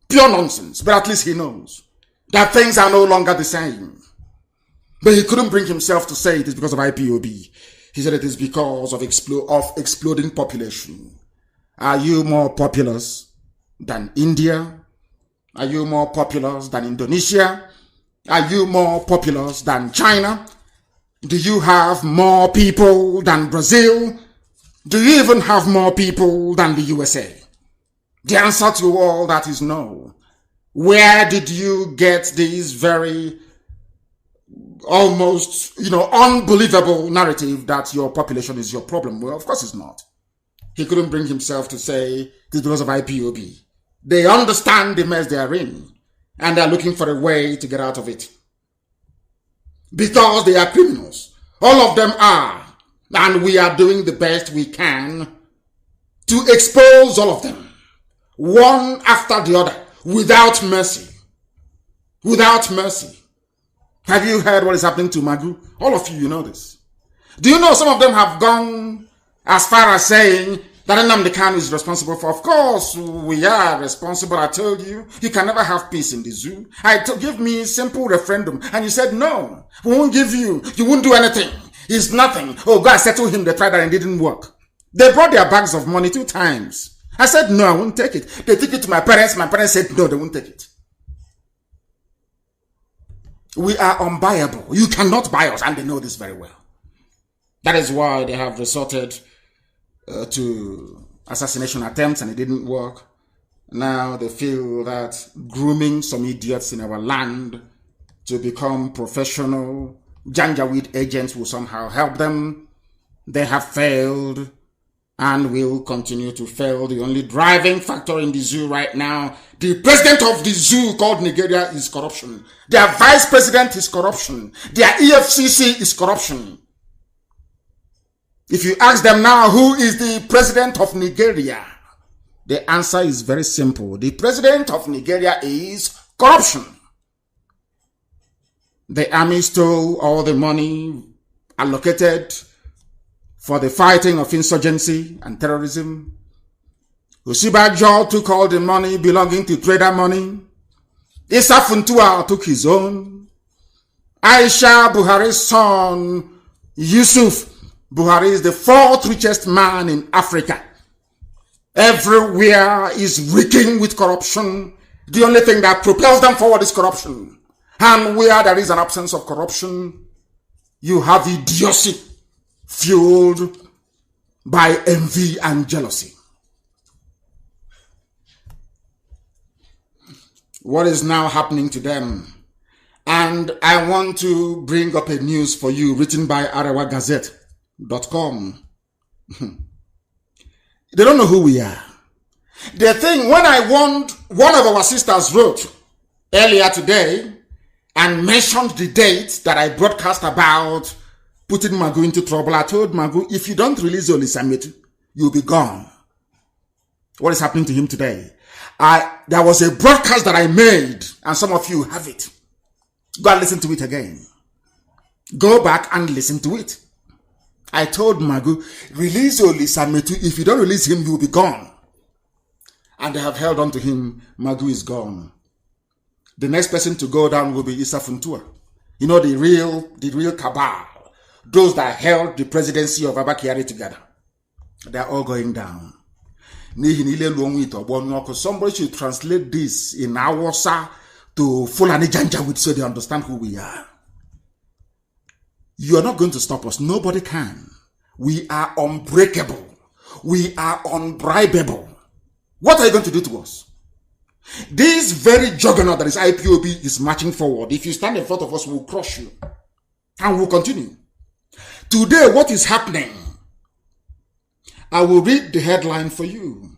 Pure nonsense, but at least he knows that things are no longer the same. But he couldn't bring himself to say it is because of IPOB. He said it is because of exploding population. Are you more populous than India? Are you more populous than Indonesia? Are you more populous than China? Do you have more people than Brazil? Do you even have more people than the USA? The answer to all that is no. Where did you get these very almost, unbelievable narrative that your population is your problem? Well, of course it's not. He couldn't bring himself to say it is because of IPOB. They understand the mess they are in, and they are looking for a way to get out of it. Because they are criminals. All of them are. And we are doing the best we can to expose all of them, one after the other, without mercy. Without mercy. Have you heard what is happening to Magu? All of you know this. Do you know some of them have gone as far as saying that NNAMDI KANU is responsible for? Of course, we are responsible. I told you, you can never have peace in the zoo. Give me a simple referendum. And you said, no, we won't give you. You won't do anything. It's nothing. Oh, God, settle him. They tried that and it didn't work. They brought their bags of money 2 times. I said, no, I won't take it. They took it to my parents. My parents said, no, they won't take it. We are unbuyable. You cannot buy us. And they know this very well. That is why they have resorted to assassination attempts and it didn't work. Now they feel that grooming some idiots in our land to become professional Janjaweed agents will somehow help them. They have failed and will continue to fail. The only driving factor in the zoo right now, the president of the zoo called Nigeria, is corruption. Their vice president is corruption. Their EFCC is corruption. If you ask them now, who is the president of Nigeria? The answer is very simple. The president of Nigeria is corruption. The army stole all the money allocated for the fighting of insurgency and terrorism. Osibajo took all the money belonging to trader money. Issa Funtua took his own. Aisha Buhari's son, Yusuf Buhari, is the 4th richest man in Africa. Everywhere is reeking with corruption. The only thing that propels them forward is corruption. And where there is an absence of corruption, you have idiocy fueled by envy and jealousy. What is now happening to them? And I want to bring up a news for you written by ArewaGazette.com. They don't know who we are. The thing, when one of our sisters wrote earlier today and mentioned the date that I broadcast about putting Magu into trouble, I told Magu, if you don't release Oli Sametu, you'll be gone. What is happening to him today? There was a broadcast that I made, and some of you have it. Go and listen to it again. Go back and listen to it. I told Magu, release Oli Sametu. If you don't release him, you'll be gone. And they have held on to him. Magu is gone. The next person to go down will be Issa Funtua. You know, the real cabal. Those that held the presidency of Abba Kyari together. They are all going down. Somebody should translate this in Awasa to Fulani Janjaweed so they understand who we are. You are not going to stop us. Nobody can. We are unbreakable. We are unbribable. What are you going to do to us? This very juggernaut that is IPOB is marching forward. If you stand in front of us, we'll crush you. And we'll continue. Today, what is happening? I will read the headline for you.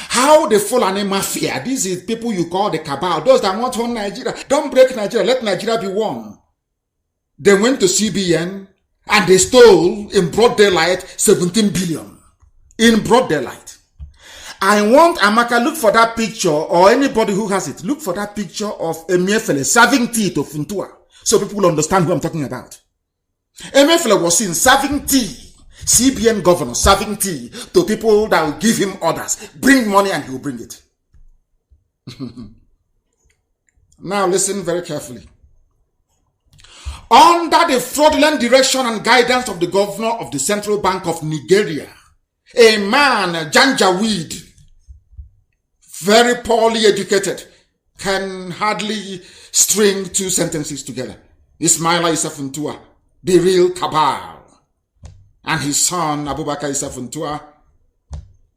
How the Fulani Mafia, these is people you call the cabal, those that want one Nigeria. Don't break Nigeria, let Nigeria be one. They went to CBN and they stole in broad daylight 17 billion. In broad daylight. I want Amaka, look for that picture, or anybody who has it, look for that picture of Emefiele serving tea to Funtua, so people will understand who I'm talking about. Emefiele was seen serving tea, CBN governor serving tea to people that will give him orders. Bring money and he will bring it. Now listen very carefully. Under the fraudulent direction and guidance of the governor of the Central Bank of Nigeria, a man, Janjaweed, very poorly educated, can hardly string two sentences together. Ismaila Issa Funtua, the real cabal, and his son, Abubakar Issa Funtua,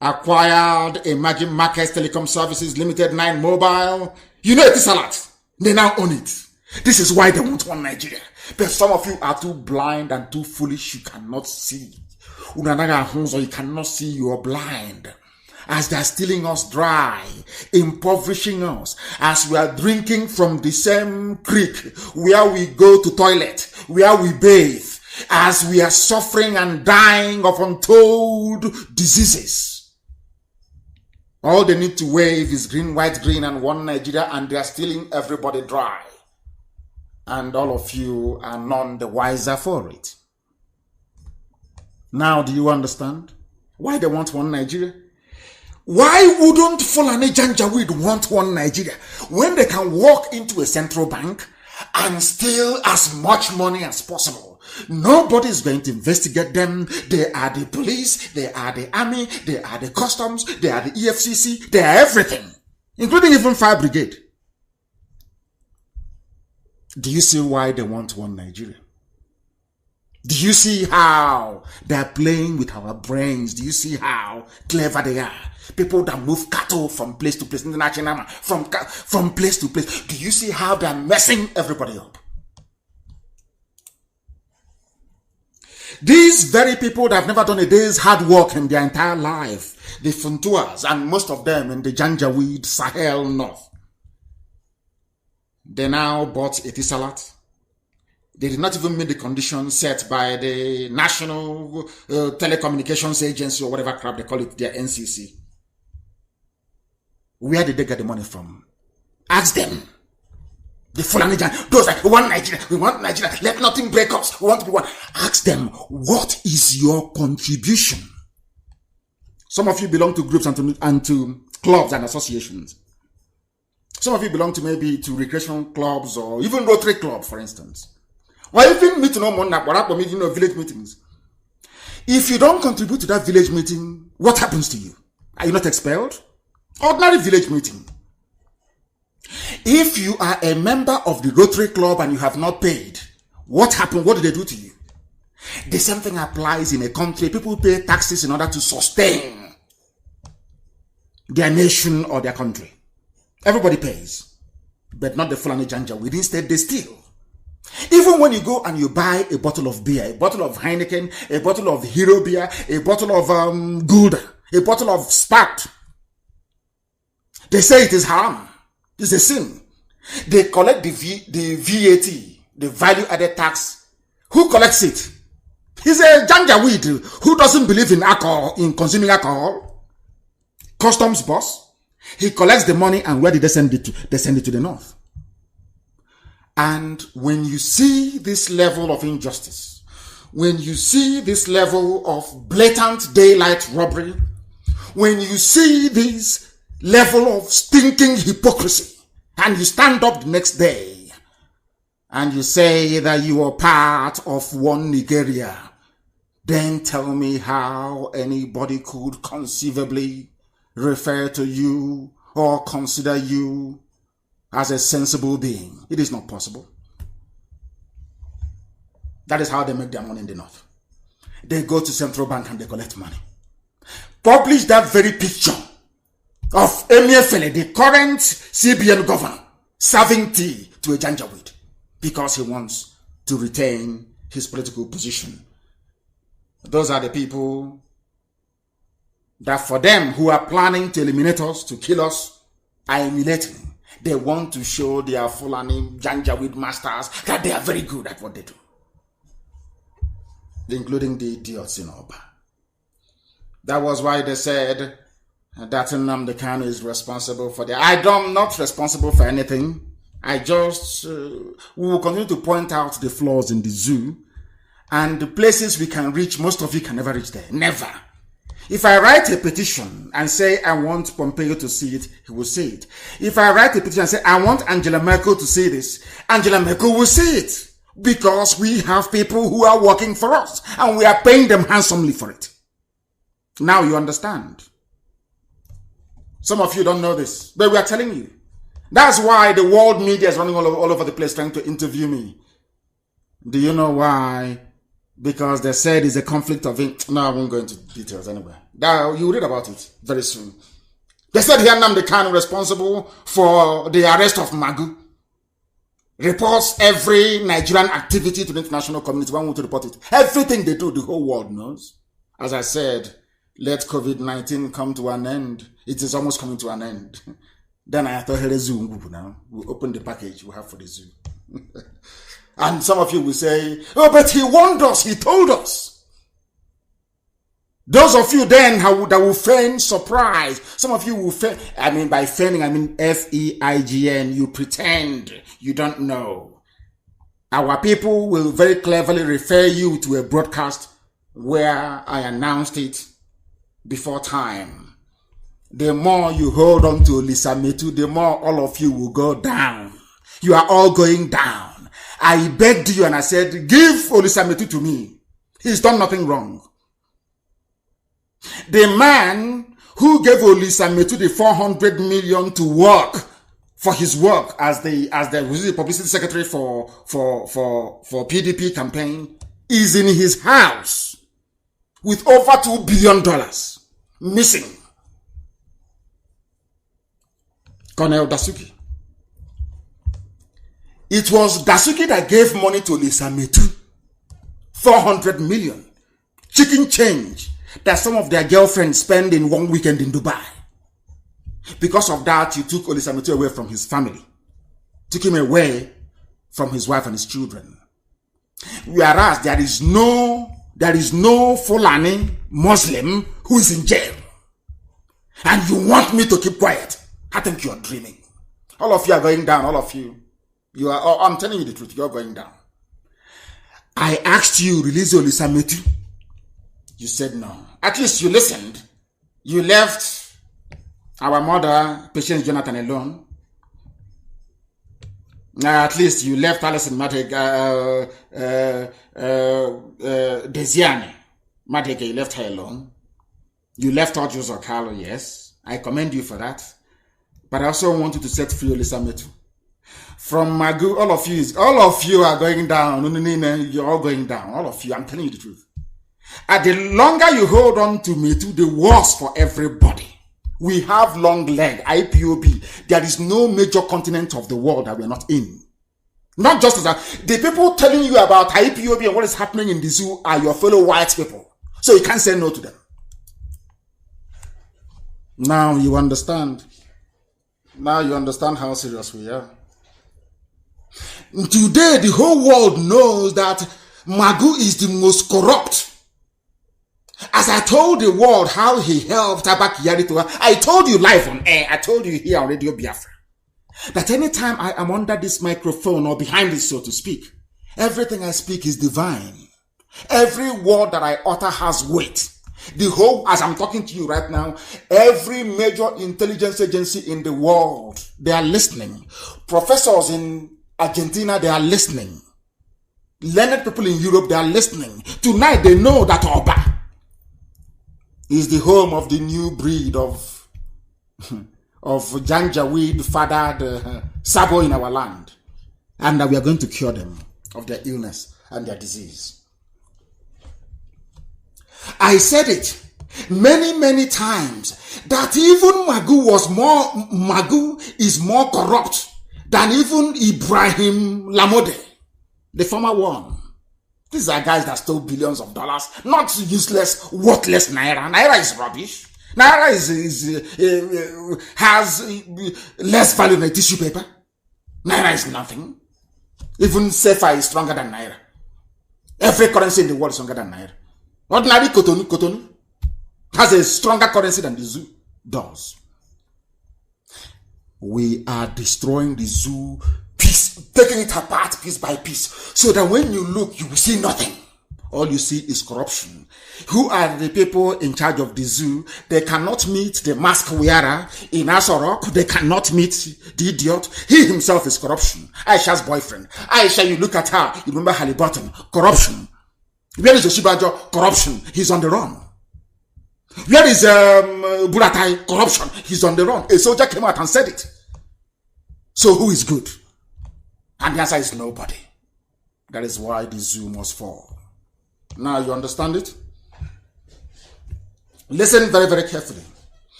acquired a MAZI Markets Telecom Services Limited 9 Mobile. You know it is a lot. They now own it. This is why they want one Nigeria. But some of you are too blind and too foolish. You cannot see. You cannot see. You are blind. As they are stealing us dry, impoverishing us, as we are drinking from the same creek where we go to toilet, where we bathe, as we are suffering and dying of untold diseases. All they need to wave is green, white, green, and one Nigeria, and they are stealing everybody dry. And all of you are none the wiser for it. Now, do you understand why they want one Nigeria? Why wouldn't Fulani Janjaweed want one Nigeria when they can walk into a central bank and steal as much money as possible? Nobody is going to investigate them. They are the police, they are the army, they are the customs, they are the EFCC, they are everything, including even fire brigade. Do you see why they want one Nigeria? Do you see how they're playing with our brains? Do you see how clever they are? People that move cattle from place to place, international, from place to place. Do you see how they're messing everybody up? These very people that have never done a day's hard work in their entire life, the Funtuas, and most of them in the Janjaweed Sahel North, they now bought Etisalat. They did not even meet the conditions set by the National Telecommunications Agency or whatever crap they call it, their NCC. Where did they get the money from? Ask them. The Fulani Jan, those like, we want Nigeria, let nothing break us, we want to be one. Ask them, what is your contribution? Some of you belong to groups and to clubs and associations. Some of you belong to maybe to recreation clubs or even Rotary Club, for instance. Or even meeting village meetings. If you don't contribute to that village meeting, what happens to you? Are you not expelled? Ordinary village meeting. If you are a member of the Rotary Club and you have not paid, what happened? What did they do to you? The same thing applies in a country. People pay taxes in order to sustain their nation or their country. Everybody pays, but not the Fulani Janjaweed. Instead, they steal. Even when you go and you buy a bottle of beer, a bottle of Heineken, a bottle of Hero beer, a bottle of Gouda, a bottle of Spat, they say it is haram. It's a sin. They collect the VAT, the value added tax. Who collects it? He's a janjaweed who doesn't believe in alcohol, in consuming alcohol. Customs boss. He collects the money, and where did they send it to? They send it to the north. And when you see this level of injustice, when you see this level of blatant daylight robbery, when you see this level of stinking hypocrisy, and you stand up the next day and you say that you are part of one Nigeria, then tell me how anybody could conceivably refer to you or consider you as a sensible being. It is not possible. That is how they make their money in the north. They go to central bank and they collect money. Publish that very picture of Emefiele, the current CBN governor, serving tea to a janjaweed because he wants to retain his political position. Those are the people that, for them who are planning to eliminate us, to kill us, are emulating. They want to show their Fulani janjaweed masters that they are very good at what they do, including the idiots in Oba. That was why they said that NNAMDI KANU is responsible for the... I'm not responsible for anything. I just... we will continue to point out the flaws in the zoo, and the places we can reach, most of you can never reach there. Never. If I write a petition and say I want Pompeo to see it, he will see it. If I write a petition and say I want Angela Merkel to see this, Angela Merkel will see it. Because we have people who are working for us and we are paying them handsomely for it. Now you understand. Some of you don't know this, but we are telling you. That's why the world media is running all over the place trying to interview me. Do you know why? Because they said it's a conflict of interest. No, I won't go into details anyway. You'll read about it very soon. They said here NNAMDI KANU responsible for the arrest of Magu. Reports every Nigerian activity to the international community. One want to report it. Everything they do, the whole world knows. As I said, let COVID-19 come to an end. It is almost coming to an end. Then I thought, hey, zoo now. We'll open the package we have for the zoo. And some of you will say, oh, but he warned us, he told us. Those of you then that will feign surprise. Some of you will feign, by feigning, I mean F-E-I-G-N, you pretend you don't know. Our people will very cleverly refer you to a broadcast where I announced it before time. The more you hold on to Lisa Metu, the more all of you will go down. You are all going down. I begged you and I said, give Olisa Metu to me. He's done nothing wrong. The man who gave Olisa Metu the 400 million to work for his work as the publicity secretary for PDP campaign is in his house with over $2 billion missing. Colonel Dasuki. It was Dasuki that gave money to Lisa Metu. 400 million. Chicken change that some of their girlfriends spend in one weekend in Dubai. Because of that, you took Olisa Metu away from his family. Took him away from his wife and his children. Whereas there is no Fulani Muslim who is in jail. And you want me to keep quiet. I think you are dreaming. All of you are going down, all of you. I'm telling you the truth, you're going down. I asked you, release Olisa Metu. You said no. At least you listened. You left our mother, Patience Jonathan, alone. At least you left Alison Desiane. Madege, you left her alone. You left out Joseph Carlo, yes. I commend you for that. But I also want you to set free Olisa Metu. From Magu, all of you are going down. You're all going down. All of you, I'm telling you the truth. And the longer you hold on to Metu, the worse for everybody. We have long leg, IPOB. There is no major continent of the world that we are not in. Not just as the people telling you about IPOB and what is happening in the zoo are your fellow white people. So you can't say no to them. Now you understand. Now you understand how serious we are. Today, the whole world knows that Magu is the most corrupt. As I told the world how he helped Abba Kyari to, I told you live on air, I told you here on Radio Biafra, that anytime I am under this microphone or behind it, so to speak, everything I speak is divine. Every word that I utter has weight. The whole, as I'm talking to you right now, every major intelligence agency in the world, they are listening. Professors in Argentina, they are listening. Learned people in Europe, they are listening. Tonight, they know that Oba is the home of the new breed of Janjaweed fathered Sabo in our land. And that we are going to cure them of their illness and their disease. I said it many, many times that even Magu is more corrupt than even Ibrahim Lamode, the former one. These are guys that stole billions of dollars, not useless, worthless Naira. Naira is rubbish. Naira has less value than a tissue paper. Naira is nothing. Even Sefa is stronger than Naira. Every currency in the world is stronger than Naira. Ordinary Kotonu has a stronger currency than the zoo does. We are destroying the zoo, taking it apart piece by piece, so that when you look, you will see nothing. All you see is corruption. Who are the people in charge of the zoo? They cannot meet the mask wearer in Asorok. They cannot meet the idiot. He himself is corruption. Aisha's boyfriend. Aisha, you look at her, you remember Halliburton. Corruption. Where is Yoshibajo? Corruption. He's on the run. Where is Buratai? Corruption. He's on the run. A soldier came out and said it. So who is good? And the answer is nobody. That is why the zoo must fall. Now you understand it? Listen very, very carefully.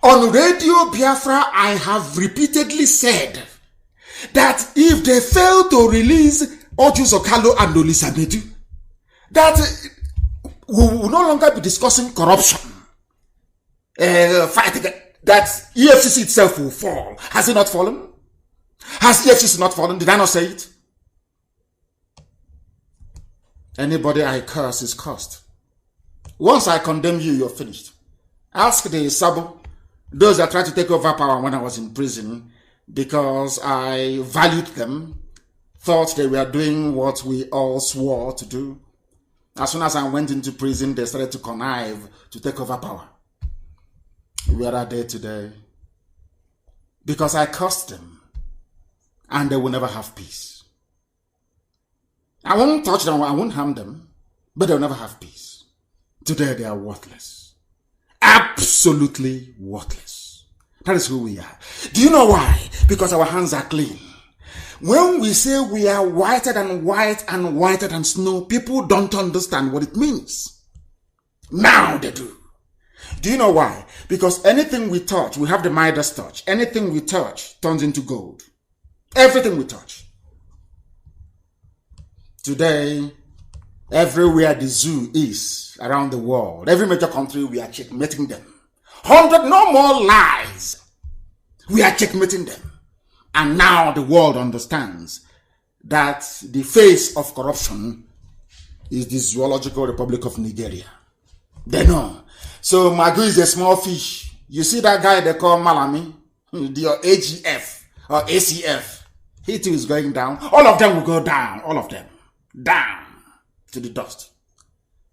On Radio Biafra, I have repeatedly said that if they fail to release Ojus Okalo and Olisabedu, that we will no longer be discussing corruption. That EFCC itself will fall. Has it not fallen? Has EFCC not fallen? Did I not say it? Anybody I curse is cursed. Once I condemn you, you're finished. Ask the Sabo, those that tried to take over power when I was in prison, because I valued them, thought they were doing what we all swore to do. As soon as I went into prison, they started to connive to take over power. Where are they today? Because I cursed them, and they will never have peace. I won't touch them, I won't harm them, but they'll never have peace. Today they are worthless. Absolutely worthless. That is who we are. Do you know why? Because our hands are clean. When we say we are whiter than white and whiter than snow, people don't understand what it means. Now they do. Do you know why? Because anything we touch, we have the Midas touch. Anything we touch turns into gold. Everything we touch. Today, everywhere the zoo is around the world, every major country, we are checkmating them. 100, no more lies. We are checkmating them. And now the world understands that the face of corruption is the Zoological Republic of Nigeria. They know. So Magu is a small fish. You see that guy they call Malami, the AGF or ACF. He too is going down. All of them will go down. All of them. Down to the dust.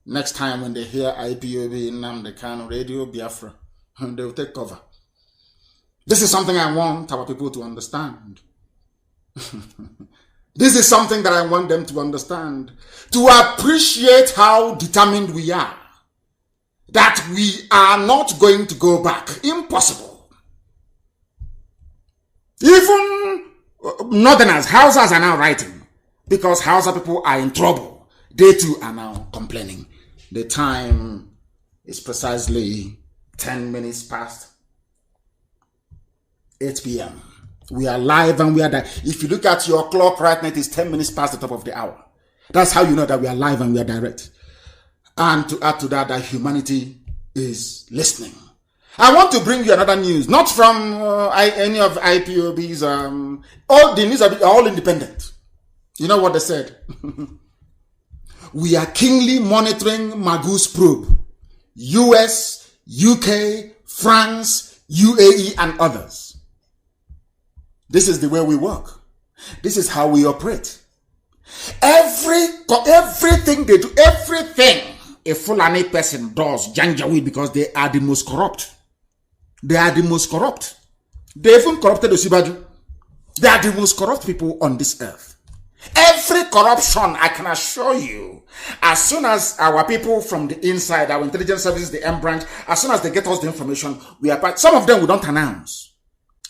Next time when they hear IPOB, NNAMDI, KANU, Radio Biafra, they will take cover. This is something I want our people to understand. This is something that I want them to understand. To appreciate how determined we are. That we are not going to go back. Impossible. Even Northerners, Hausas are now writing. Because Hausa people are in trouble. They too are now complaining. The time is precisely 10 minutes past 8 p.m. We are live and we are if you look at your clock right now, it is 10 minutes past the top of the hour. That's how you know that we are live and we are direct. And to add to that, that humanity is listening. I want to bring you another news, not from any of IPOB's. All the news are all independent. You know what they said? We are keenly monitoring Magu's probe. US, UK, France, UAE, and others. This is the way we work. This is how we operate. Everything they do, everything a Fulani person does, Janjaweed, because they are the most corrupt. They are the most corrupt. They even corrupted Osibaju. They are the most corrupt people on this earth. Every corruption, I can assure you, as soon as our people from the inside, our intelligence services, the M branch, as soon as they get us the information, some of them we don't announce.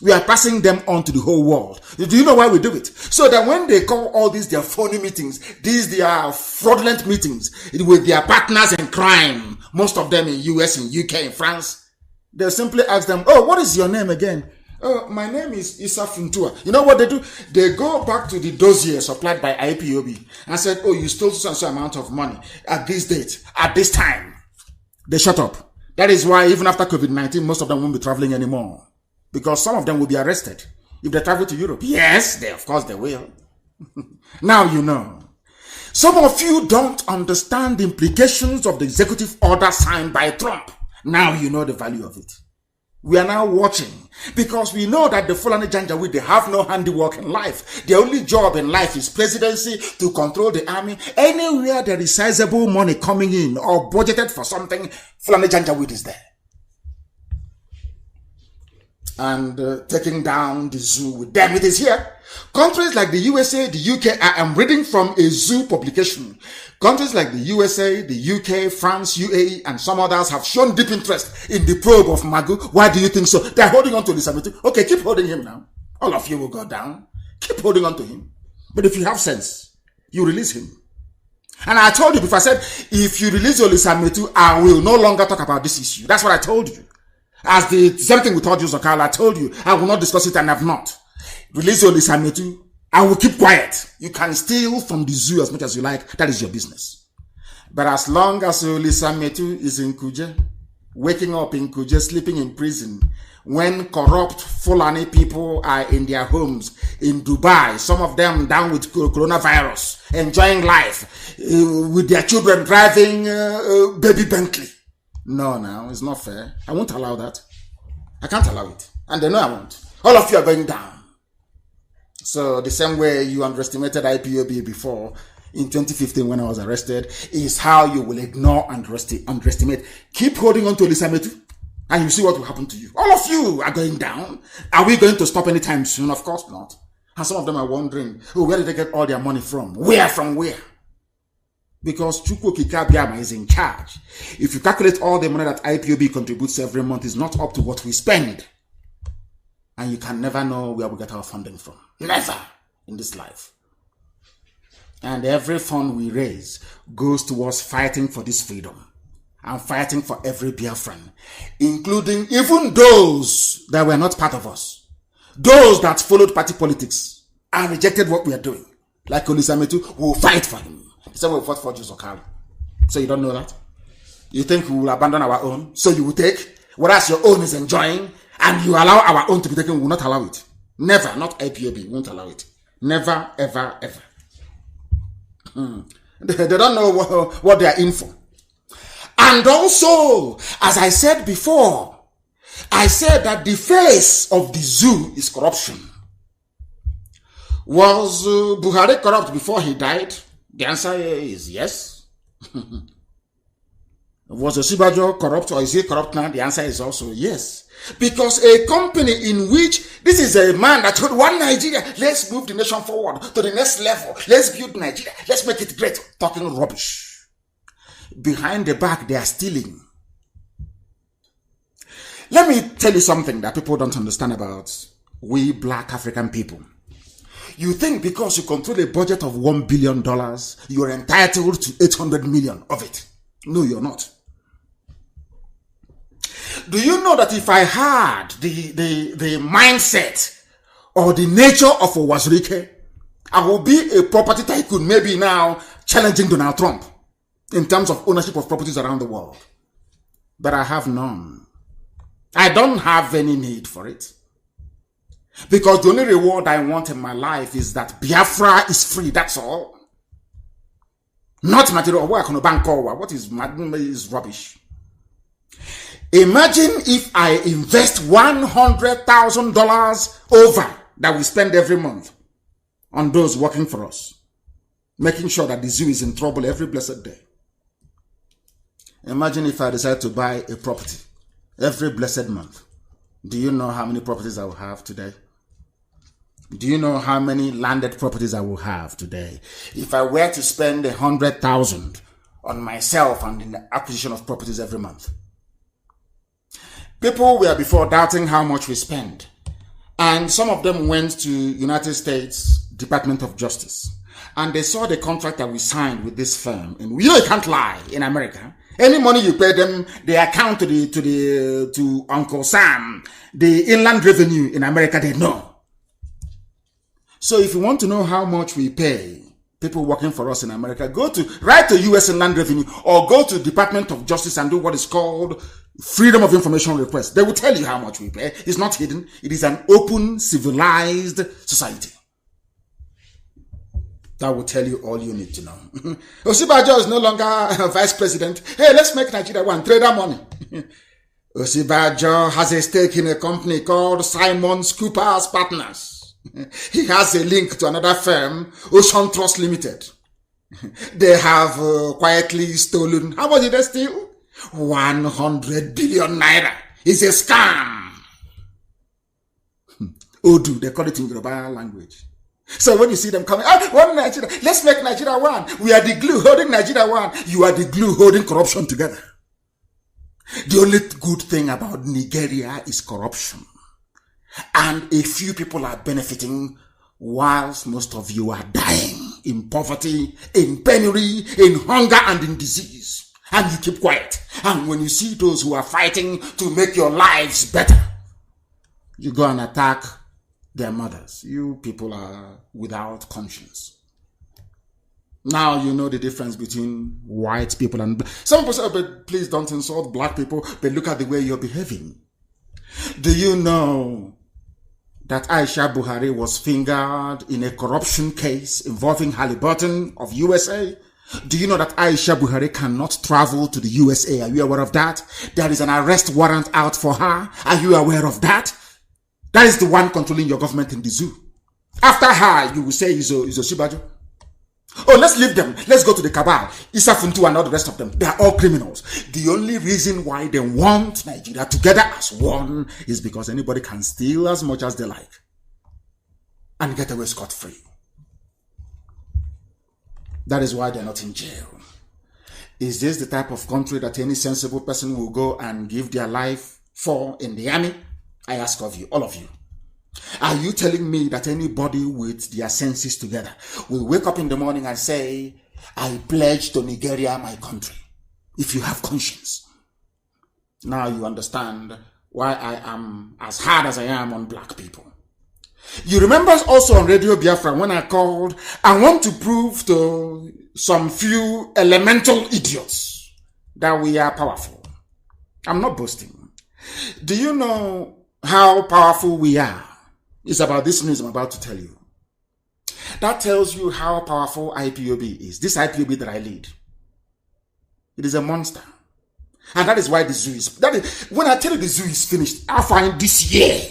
We are passing them on to the whole world. Do you know why we do it? So that when they call all these their phony meetings, these their fraudulent meetings with their partners in crime, most of them in US, in UK, in France, they simply ask them, oh, what is your name again? Oh, my name is Issa Funtua. You know what they do? They go back to the dossier supplied by IPOB and said, oh, you stole such amount of money at this date, at this time. They shut up. That is why even after COVID-19, most of them won't be traveling anymore. Because some of them will be arrested if they travel to Europe. Yes, of course they will. Now you know. Some of you don't understand the implications of the executive order signed by Trump. Now you know the value of it. We are now watching because we know that the Fulani Janjaweed, they have no handiwork in life. Their only job in life is presidency, to control the army. Anywhere there is sizable money coming in or budgeted for something, Fulani Janjaweed is there. And taking down the zoo with them. It is here. Countries like the USA, the UK, I am reading from a zoo publication. Countries like the USA, the UK, France, UAE, and some others have shown deep interest in the probe of Magu. Why do you think so? They're holding on to Elizabeth. Okay, keep holding him now. All of you will go down. Keep holding on to him. But if you have sense, you release him. And I told you before, I said, if you release Olisametu, I will no longer talk about this issue. That's what I told you. As the same thing we told you, Zokala, I told you, I will not discuss it and have not. Release Olisametu, I will keep quiet. You can steal from the zoo as much as you like. That is your business. But as long as Olisametu is in Kuje, waking up in Kuje, sleeping in prison, when corrupt Fulani people are in their homes in Dubai, some of them down with coronavirus, enjoying life, with their children driving baby Bentley. No, it's not fair. I won't allow that. I can't allow it. And they know I won't. All of you are going down. So the same way you underestimated IPOB before in 2015 when I was arrested is how you will ignore and underestimate. Keep holding on to Elisametu and you see what will happen to you. All of you are going down. Are we going to stop anytime soon? Of course not. And some of them are wondering, oh, where did they get all their money from? Where from where? Because Chukwu Kikabiama is in charge. If you calculate all the money that IPOB contributes every month, is not up to what we spend. And you can never know where we get our funding from. Never in this life. And every fund we raise goes towards fighting for this freedom. And fighting for every Biafran. Including even those that were not part of us. Those that followed party politics and rejected what we are doing. Like Olisametu, we will fight for him. The same way we fought for Juzokali. So you don't know that? You think we will abandon our own? So you will take, whereas your own is enjoying, and you allow our own to be taken, we will not allow it. Never, not IPOB, won't allow it. Never, ever, ever. They don't know what they are in for. And also, as I said before, I said that the face of the zoo is corruption. Was Buhari corrupt before he died? The answer is yes. Was Osibajo corrupt or is he corrupt now? The answer is also yes. Because a company in which this is a man that told one Nigeria, let's move the nation forward to the next level. Let's build Nigeria. Let's make it great. Talking rubbish. Behind the back, they are stealing. Let me tell you something that people don't understand about we black African people. You think because you control a budget of $1 billion, you are entitled to 800 million of it. No, you're not. Do you know that if I had the mindset or the nature of Wazirike, I will be a property tycoon, maybe now challenging Donald Trump in terms of ownership of properties around the world. But I have none. I don't have any need for it. Because the only reward I want in my life is that Biafra is free, that's all. Not material. What is rubbish? Imagine if I invest $100,000 over that we spend every month on those working for us, making sure that the zoo is in trouble every blessed day. Imagine if I decide to buy a property every blessed month. Do you know how many properties I will have today? Do you know how many landed properties I will have today? If I were to spend $100,000 on myself and in the acquisition of properties every month. People were before doubting how much we spend. And some of them went to United States Department of Justice. And they saw the contract that we signed with this firm. And you can't lie in America. Any money you pay them, they account to Uncle Sam, the Inland Revenue in America, they know. So if you want to know how much we pay people working for us in America, write to U.S. Inland Revenue or go to Department of Justice and do what is called Freedom of Information Request. They will tell you how much we pay. It's not hidden. It is an open, civilized society. That will tell you all you need to know. Osibajo is no longer vice president. Hey, let's make Nigeria one. Trader money. Osibajo has a stake in a company called Simon Cooper's Partners. He has a link to another firm, Ocean Trust Limited. They have quietly stolen. How much did they steal? 100 billion naira. It's a scam. Odu, they call it in Yoruba language. So when you see them coming, one Nigeria, let's make Nigeria one. We are the glue holding Nigeria one. You are the glue holding corruption together. The only good thing about Nigeria is corruption. And a few people are benefiting whilst most of you are dying in poverty, in penury, in hunger and in disease. And you keep quiet. And when you see those who are fighting to make your lives better, you go and attack their mothers. You people are without conscience. Now you know the difference between white people and black. Some people say, but please don't insult black people, but look at the way you're behaving. Do you know that Aisha Buhari was fingered in a corruption case involving Halliburton of USA? Do you know that Aisha Buhari cannot travel to the USA? Are you aware of that? There is an arrest warrant out for her. Are you aware of that? That is the one controlling your government in the zoo. After her, you will say is Osibajo. Oh, let's leave them. Let's go to the cabal. Issa Funtu and all the rest of them. They are all criminals. The only reason why they want Nigeria together as one is because anybody can steal as much as they like and get away scot-free. That is why they're not in jail. Is this the type of country that any sensible person will go and give their life for in the army? I ask of you, all of you. Are you telling me that anybody with their senses together will wake up in the morning and say, I pledge to Nigeria, my country, if you have conscience? Now you understand why I am as hard as I am on black people. You remember also on Radio Biafra when I called, I want to prove to some few elemental idiots that we are powerful. I'm not boasting. Do you know how powerful we are? It's about this news I'm about to tell you. That tells you how powerful IPOB is. This IPOB that I lead. It is a monster. And that is why the zoo is... when I tell you the zoo is finished, I find this year.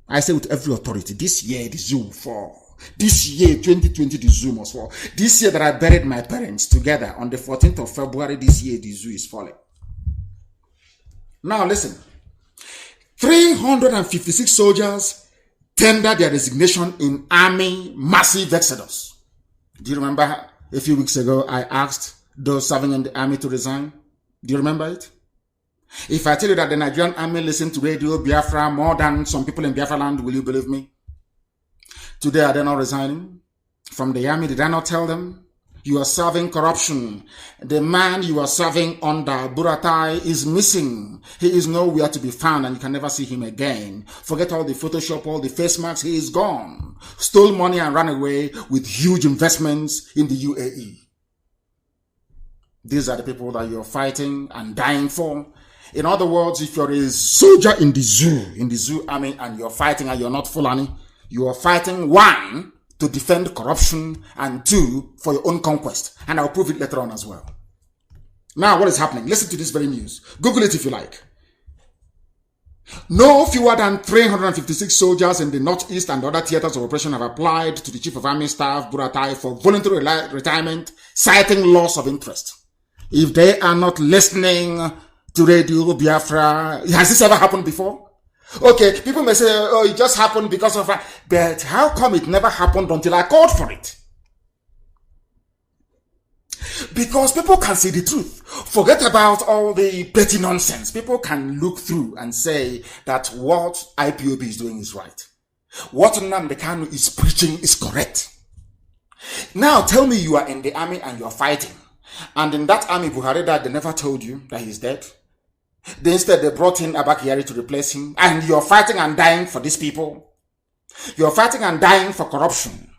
I say with every authority, this year the zoo will fall. This year, 2020, the zoo must fall. This year that I buried my parents together on the 14th of February, this year the zoo is falling. Now listen. 356 soldiers tendered their resignation in army massive exodus. Do you remember a few weeks ago I asked those serving in the army to resign? Do you remember it? If I tell you that the Nigerian army listened to Radio Biafra more than some people in Biafra land, will you believe me? Today are they not resigning from the army? Did I not tell them? You are serving corruption. The man you are serving under Buratai is missing. He is nowhere to be found and you can never see him again. Forget all the Photoshop, all the face masks. He is gone. Stole money and ran away with huge investments in the UAE. These are the people that you're fighting and dying for. In other words, if you're a soldier in the zoo army, and you're fighting and you're not Fulani, you are fighting, one, to defend corruption, and two, for your own conquest. And I'll prove it later on as well. Now, what is happening? Listen to this very news. Google it if you like. No fewer than 356 soldiers in the Northeast and other theaters of operation have applied to the Chief of Army Staff, Buratai, for voluntary retirement, citing loss of interest. If they are not listening to Radio Biafra, has this ever happened before? Okay, people may say, oh, it just happened because of that. But how come it never happened until I called for it? Because people can see the truth. Forget about all the petty nonsense. People can look through and say that what IPOB is doing is right. What NNAMDI KANU is preaching is correct. Now tell me you are in the army and you are fighting. And in that army, Buhari died, they never told you that he's dead. Instead, they brought in Abakari to replace him. And you're fighting and dying for these people. You're fighting and dying for corruption.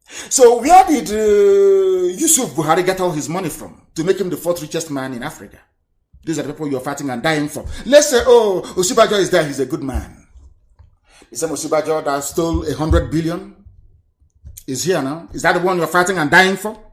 So where did Yusuf Buhari get all his money from to make him the fourth richest man in Africa? These are the people you're fighting and dying for. Let's say, oh, Osibajo is there, he's a good man. The same Osibajo that stole 100 billion is here now. Is that the one you're fighting and dying for?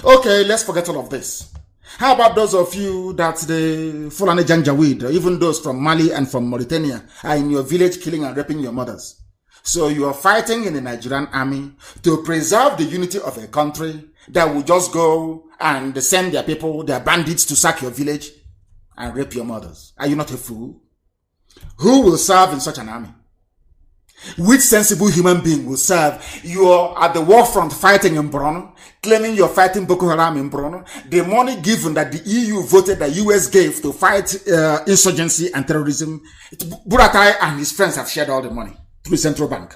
Okay, let's forget all of this. How about those of you that the Fulani Janjaweed, or even those from Mali and from Mauritania, are in your village killing and raping your mothers? So you are fighting in the Nigerian army to preserve the unity of a country that will just go and send their people, their bandits, to sack your village and rape your mothers. Are you not a fool? Who will serve in such an army? Which sensible human being will serve? You are at the war front fighting in Borno, claiming you're fighting Boko Haram in Borno. The money given that the EU voted, the US gave to fight insurgency and terrorism, Buratai and his friends have shared all the money through central bank.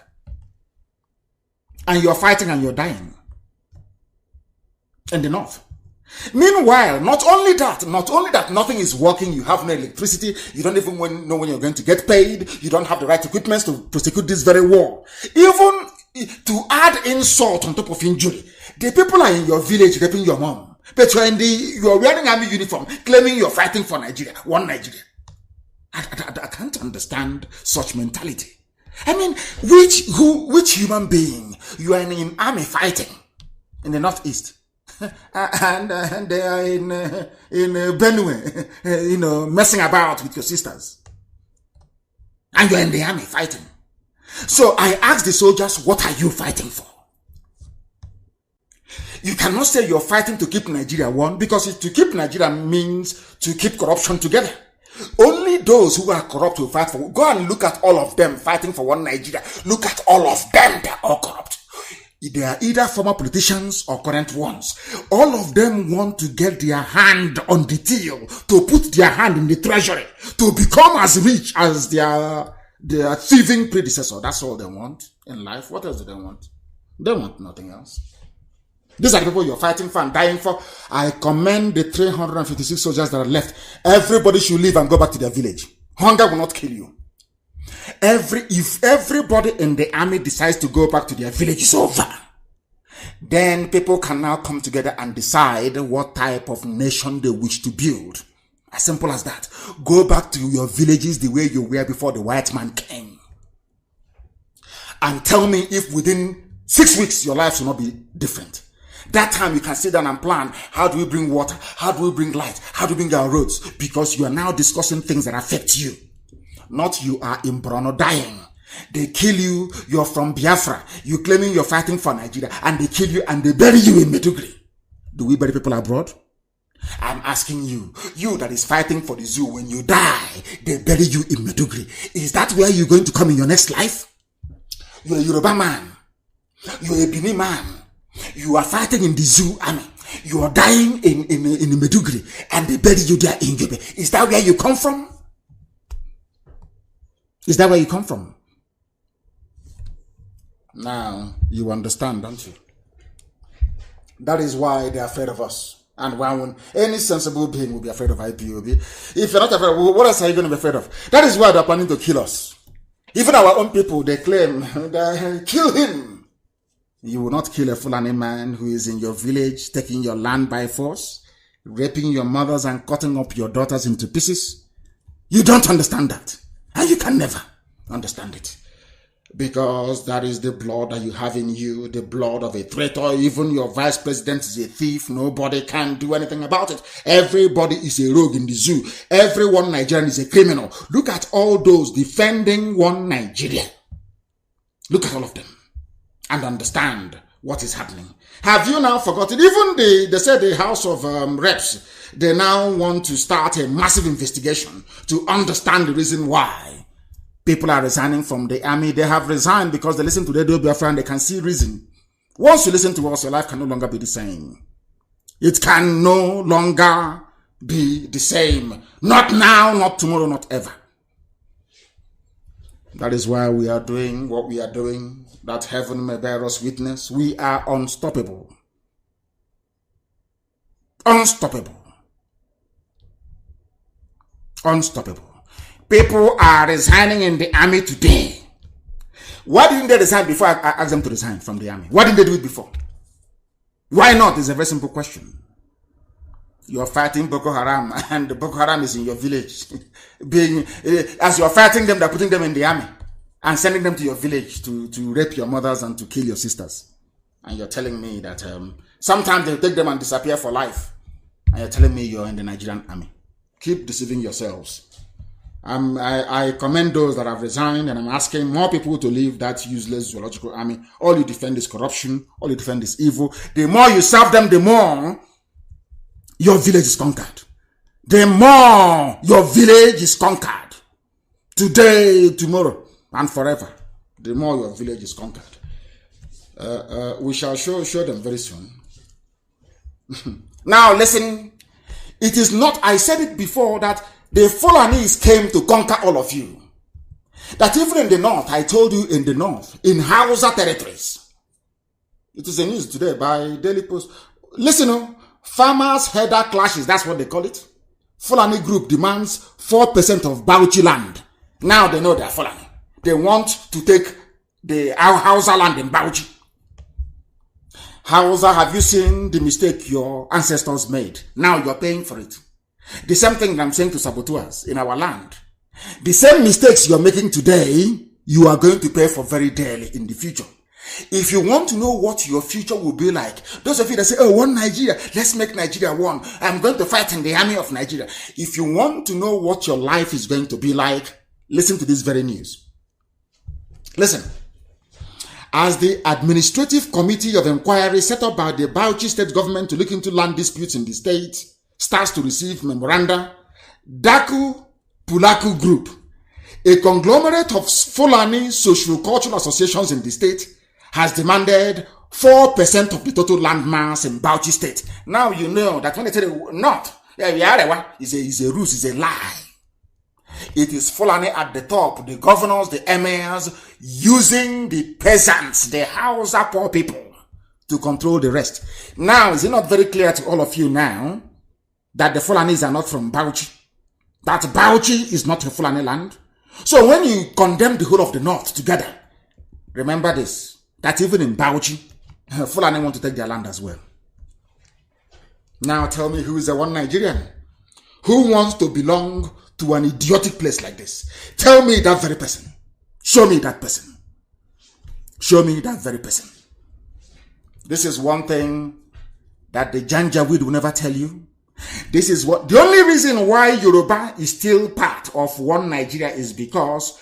And you're fighting and you're dying in the north. Meanwhile, not only that, nothing is working. You have no electricity. You don't even know when you're going to get paid. You don't have the right equipment to prosecute this very war. Even to add insult on top of injury, the people are in your village raping your mom. But you're wearing army uniform, claiming you're fighting for Nigeria, one Nigeria. I can't understand such mentality. I mean, which human being you are in army fighting in the Northeast? and they are in Benue, messing about with your sisters. And you're in the army fighting. So I asked the soldiers, what are you fighting for? You cannot say you're fighting to keep Nigeria one, because to keep Nigeria means to keep corruption together. Only those who are corrupt will fight for. Go and look at all of them fighting for one Nigeria. Look at all of them, they're all corrupt. They are either former politicians or current ones. All of them want to get their hand on the till, to put their hand in the treasury, to become as rich as their thieving predecessor. That's all they want in life. What else do they want? They want nothing else. These are the people you're fighting for and dying for. I commend the 356 soldiers that are left. Everybody should leave and go back to their village. Hunger will not kill you. If everybody in the army decides to go back to their village, it's over. Then people can now come together and decide what type of nation they wish to build. As simple as that. Go back to your villages the way you were before the white man came. And tell me if within 6 weeks your lives will not be different. That time you can sit down and plan, how do we bring water? How do we bring light? How do we bring our roads? Because you are now discussing things that affect you. Not you are in Borno dying. They kill you, you're from Biafra. You claiming you're fighting for Nigeria, and they kill you and they bury you in Medugri. Do we bury people abroad? I'm asking you, you that is fighting for the zoo, when you die, they bury you in Medugri. Is that where you're going to come in your next life? You're a Yoruba man. You're a Bini man. You are fighting in the zoo army. You are dying in Medugri, and they bury you there in Gebe. Is that where you come from? Is that where you come from? Now, you understand, don't you? That is why they're afraid of us. And when any sensible being will be afraid of IPOB. If you're not afraid, what else are you going to be afraid of? That is why they're planning to kill us. Even our own people, they claim, kill him. You will not kill a Fulani man who is in your village, taking your land by force, raping your mothers and cutting up your daughters into pieces. You don't understand that. And you can never understand it. Because that is the blood that you have in you, the blood of a traitor. Even your vice president is a thief. Nobody can do anything about it. Everybody is a rogue in the zoo. Everyone Nigerian is a criminal. Look at all those defending one Nigeria. Look at all of them and understand what is happening. Have you now forgotten? Even they said the House of Reps, they now want to start a massive investigation to understand the reason why people are resigning from the army. They have resigned because they listen to Radio Biafra and they can see reason. Once you listen to us, your life can no longer be the same. It can no longer be the same. Not now, not tomorrow, not ever. That is why we are doing what we are doing, that heaven may bear us witness. We are unstoppable. Unstoppable. Unstoppable. People are resigning in the army today. Why didn't they resign before I asked them to resign from the army? Why didn't they do it before? Why not? It's a very simple question. You are fighting Boko Haram and the Boko Haram is in your village. As you are fighting them, they're putting them in the army and sending them to your village to rape your mothers and to kill your sisters. And you're telling me that sometimes they'll take them and disappear for life. And you're telling me you're in the Nigerian army. Keep deceiving yourselves. I commend those that have resigned, and I'm asking more people to leave that useless zoological army. All you defend is corruption. All you defend is evil. The more you serve them, the more your village is conquered. The more your village is conquered. Today, tomorrow, and forever. The more your village is conquered. We shall show them very soon. Now listen. It is not, I said it before, that the Fulanis came to conquer all of you. That even in the north, I told you in the north, in Hausa territories. It is a news today by Daily Post. Listen, farmers' header clashes, that's what they call it. Fulani group demands 4% of Bauchi land. Now they know they are Fulani. They want to take the Hausa land in Bauchi. Hausa, have you seen the mistake your ancestors made? Now you're paying for it. The same thing I'm saying to saboteurs in our land. The same mistakes you're making today, you are going to pay for very dearly in the future. If you want to know what your future will be like, those of you that say, oh, one Nigeria, let's make Nigeria one. I'm going to fight in the army of Nigeria. If you want to know what your life is going to be like, listen to this very news. Listen. As the Administrative Committee of Inquiry set up by the Bauchi State Government to look into land disputes in the state starts to receive memoranda, Daku Pulaku Group, a conglomerate of Fulani social-cultural associations in the state, has demanded 4% of the total land mass in Bauchi State. Now you know that when they tell you not, is a ruse, is a lie. It is Fulani at the top, the governors, the emirs, using the peasants, the Hausa poor people, to control the rest. Now, is it not very clear to all of you now that the Fulanis are not from Bauchi? That Bauchi is not a Fulani land? So when you condemn the whole of the north together, remember this, that even in Bauchi, Fulani want to take their land as well. Now tell me, who is the one Nigerian? Who wants to belong to an idiotic place like this? Tell me that very person. Show me that person. Show me that very person. This is one thing that the Janjaweed will never tell you. This is what, the only reason why Yoruba is still part of one Nigeria is because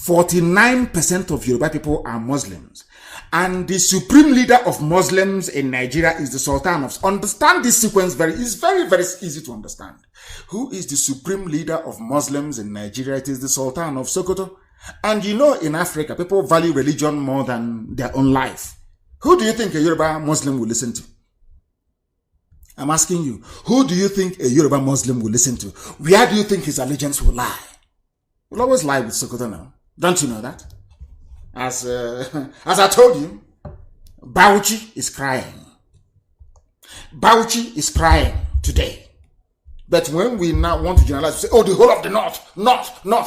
49% of Yoruba people are Muslims. And the supreme leader of Muslims in Nigeria is the Sultan of... Understand this sequence it's very, very easy to understand. Who is the supreme leader of Muslims in Nigeria? It is the Sultan of Sokoto. And you know, in Africa, people value religion more than their own life. Who do you think a Yoruba Muslim will listen to? I'm asking you, who do you think a Yoruba Muslim will listen to? Where do you think his allegiance will lie? He'll always lie with Sokoto now. Don't you know that? As I told you, Bauchi is crying. Bauchi is crying today. But when we now want to generalize, we say, oh, the whole of the north.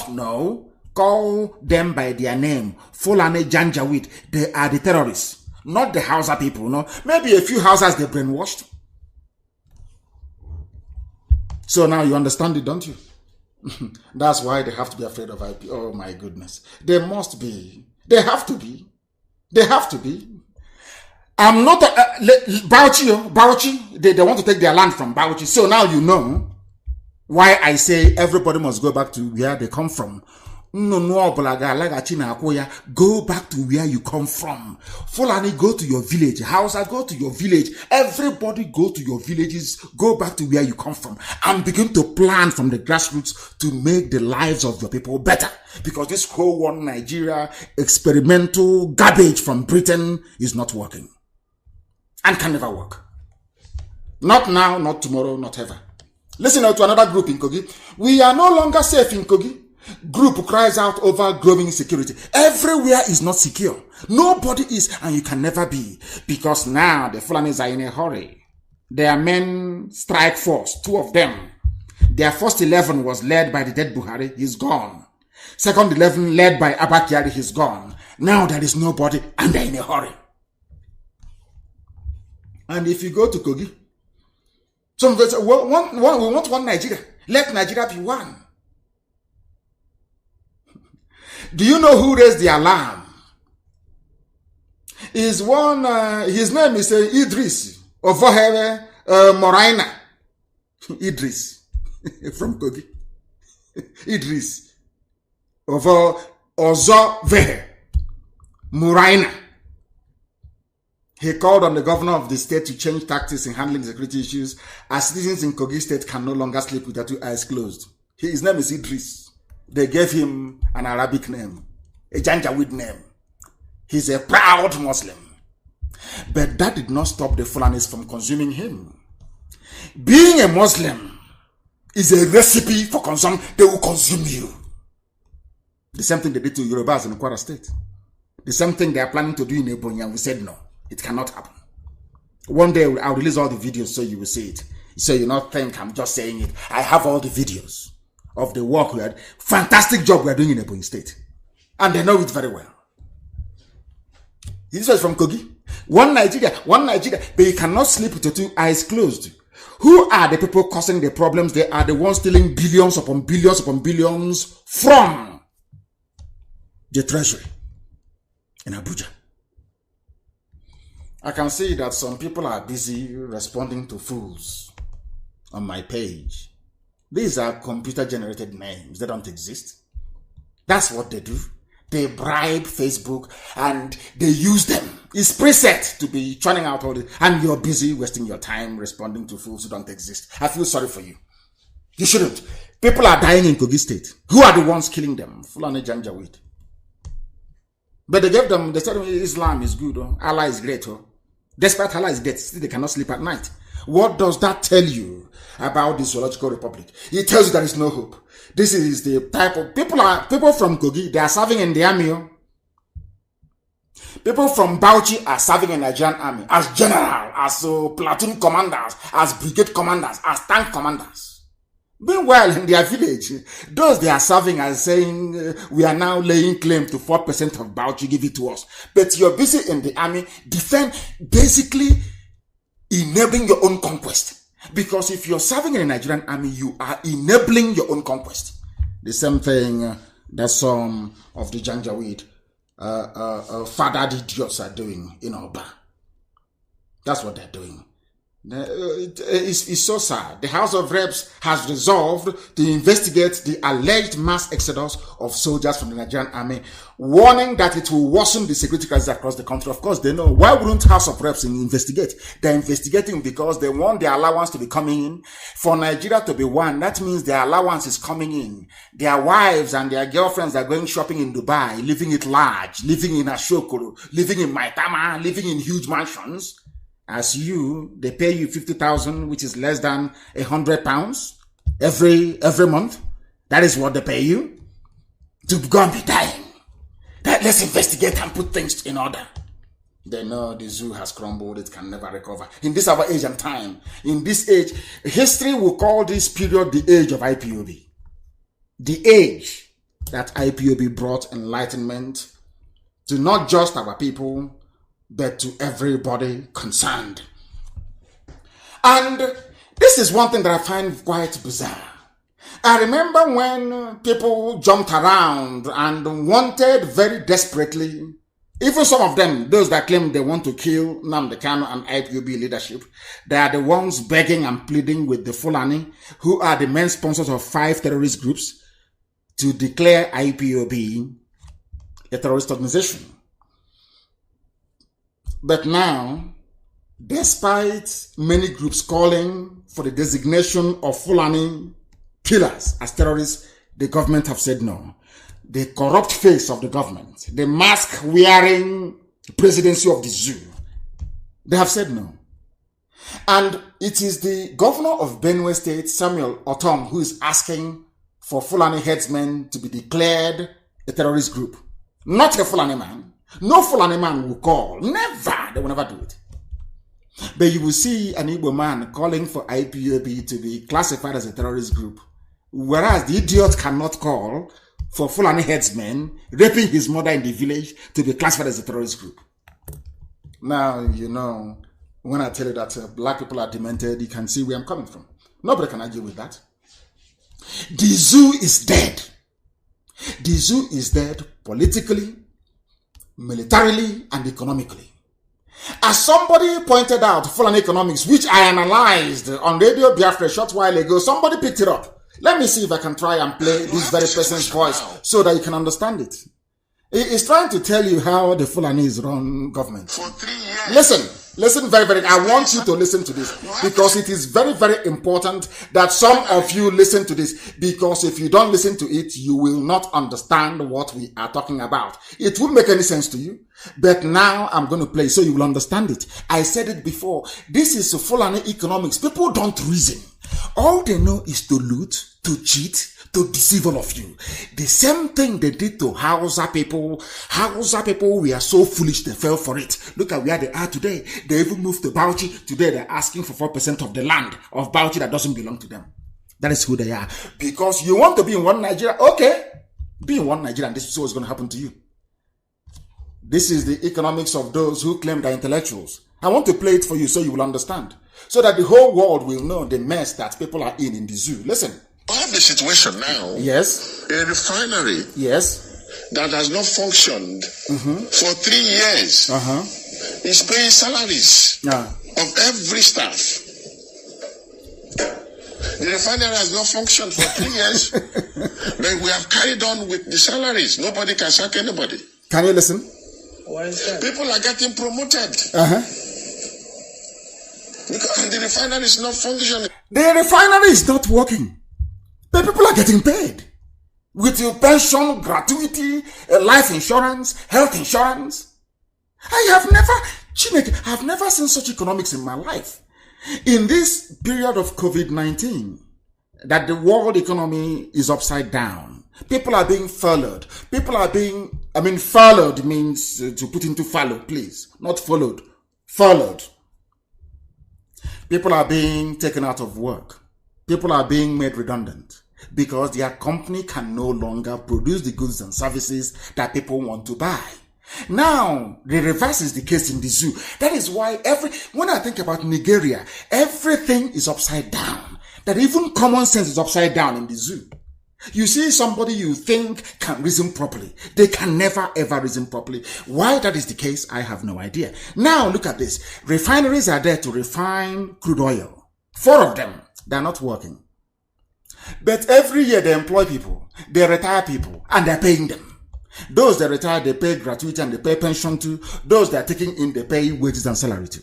No. Call them by their name. Fulani Janjaweed. They are the terrorists. Not the Hausa people, no. Maybe a few Hausas they brainwashed. So now you understand it, don't you? That's why they have to be afraid of IP. Oh my goodness. They must be. They have to be. They have to be. I'm not Bauchi. They want to take their land from Bauchi. So now you know why I say everybody must go back to where they come from. Go back to where you come from. Fulani, go to your village. Hausa, go to your village. Everybody go to your villages. Go back to where you come from and begin to plan from the grassroots to make the lives of your people better. Because this whole one Nigeria experimental garbage from Britain is not working and can never work. Not now, not tomorrow, not ever. Listen now to another group in Kogi. We are no longer safe in Kogi. Group cries out over growing insecurity. Everywhere is not secure. Nobody is, and you can never be. Because now the Fulanis are in a hurry. Their men strike force, 2 of them. Their first 11 was led by the dead Buhari, he's gone. Second 11 led by Abba Kyari, he's gone. Now there is nobody, and they're in a hurry. And if you go to Kogi, some people say, we want one Nigeria. Let Nigeria be one. Do you know who raised the alarm? Is one, his name is Idris of Moraina. Idris from Kogi. Idris of Ozo Vehe Moraina. He called on the governor of the state to change tactics in handling security issues, as citizens in Kogi state can no longer sleep with their 2 eyes closed. His name is Idris. They gave him an Arabic name, a Janjaweed name. He's a proud Muslim. But that did not stop the Fulanis from consuming him. Being a Muslim is a recipe for consumption. They will consume you. The same thing they did to Yorubas in Kwara State. The same thing they are planning to do in Ebonyi, and we said no, it cannot happen. One day I'll release all the videos so you will see it. So you not think I'm just saying it. I have all the videos of the work we had. Fantastic job we are doing in Ebonyi State. And they know it very well. This was from Kogi. One Nigeria, but you cannot sleep with your 2 eyes closed. Who are the people causing the problems? They are the ones stealing billions upon billions upon billions from the treasury in Abuja. I can see that some people are busy responding to fools on my page. These are computer-generated names. They don't exist. That's what they do. They bribe Facebook and they use them. It's preset to be churning out all this. And you're busy wasting your time responding to fools who don't exist. I feel sorry for you. You shouldn't. People are dying in Kogi State. Who are the ones killing them? Fulani Janjaweed. But they said Islam is good. Oh. Allah is great. Oh. Despite Allah is dead, still they cannot sleep at night. What does that tell you about the zoological republic? It tells you there is no hope. This is the type of people from Kogi, they are serving in the army. People from Bauchi are serving in the Nigerian army as general, as platoon commanders, as brigade commanders, as tank commanders. Meanwhile, in their village, those they are serving are saying, we are now laying claim to 4% of Bauchi, give it to us. But you're busy in the army, basically enabling your own conquest. Because if you're serving in the Nigerian army, you are enabling your own conquest. The same thing that some of the Janjaweed fathered idiots are doing in Oba. That's what they're doing. It's so sad. The House of Reps has resolved to investigate the alleged mass exodus of soldiers from the Nigerian army, warning that it will worsen the security crisis across the country. Of course, they know. Why wouldn't House of Reps investigate? They're investigating because they want their allowance to be coming in. For Nigeria to be one, that means their allowance is coming in. Their wives and their girlfriends are going shopping in Dubai, living it large, living in Ashokoro, living in Maitama, living in huge mansions. As they pay you 50,000, which is less than £100 every month. That is what they pay you to go and be dying. Let's investigate and put things in order. They know the zoo has crumbled, it can never recover. In this our age and time, in this age, history will call this period the age of IPOB. The age that IPOB brought enlightenment to not just our people, but to everybody concerned. And this is one thing that I find quite bizarre. I remember when people jumped around and wanted very desperately, even some of them, those that claim they want to kill NNAMDI, KANU and IPOB leadership, they are the ones begging and pleading with the Fulani, who are the main sponsors of 5 terrorist groups, to declare IPOB a terrorist organization. But now, despite many groups calling for the designation of Fulani killers as terrorists, the government have said no. The corrupt face of the government, the mask-wearing presidency of the zoo, they have said no. And it is the governor of Benue State, Samuel Otom, who is asking for Fulani headsmen to be declared a terrorist group. Not a Fulani man. No Fulani man will call. Never. They will never do it. But you will see an Igbo man calling for IPOB to be classified as a terrorist group, whereas the idiot cannot call for Fulani headsmen raping his mother in the village to be classified as a terrorist group. Now, you know, when I tell you that black people are demented, you can see where I'm coming from. Nobody can argue with that. The zoo is dead. The zoo is dead politically, militarily, and economically. As somebody pointed out, Fulani economics, which I analyzed on Radio Biafra a short while ago, somebody picked it up. Let me see if I can try and play this very person's voice so that you can understand it. It's trying to tell you how the Fulanis run government. For 3 years. Listen very, I want you to listen to this because it is very, very important that some of you listen to this, because if you don't listen to it, you will not understand what we are talking about. It won't make any sense to you, but now I'm going to play so you will understand it. I said it before. This is Fulani economics. People don't reason. All they know is to loot, to cheat, to deceive all of you. The same thing they did to Hausa people. Hausa people were so foolish they fell for it. Look at where they are today. They even moved to Bauchi. Today they're asking for 4% of the land of Bauchi that doesn't belong to them. That is who they are. Because you want to be in one Nigeria. Okay. Be in one Nigeria and this is what's going to happen to you. This is the economics of those who claim they're intellectuals. I want to play it for you so you will understand. So that the whole world will know the mess that people are in the zoo. Listen. I have the situation now. Yes. A refinery. Yes. That has not functioned for 3 years. Is paying salaries of every staff. The refinery has not functioned for 3 years. But we have carried on with the salaries. Nobody can sack anybody. Can you listen? Why is that? People are getting promoted. Because the refinery is not functioning. The refinery is not working. But people are getting paid. With your pension, gratuity, life insurance, health insurance. I have never seen such economics in my life. In this period of COVID-19, that the world economy is upside down. People are being furloughed. Furloughed means to put into fallow, please. Not followed. Furloughed. People are being taken out of work. People are being made redundant because their company can no longer produce the goods and services that people want to buy. Now, the reverse is the case in the zoo. That is why when I think about Nigeria, everything is upside down. That even common sense is upside down in the zoo. You see somebody you think can reason properly. They can never ever reason properly. Why that is the case, I have no idea. Now look at this. Refineries are there to refine crude oil. 4 of them, they're not working. But every year they employ people, they retire people, and they're paying them. Those that retire, they pay gratuity and they pay pension to. Those that are taking in, they pay wages and salary to.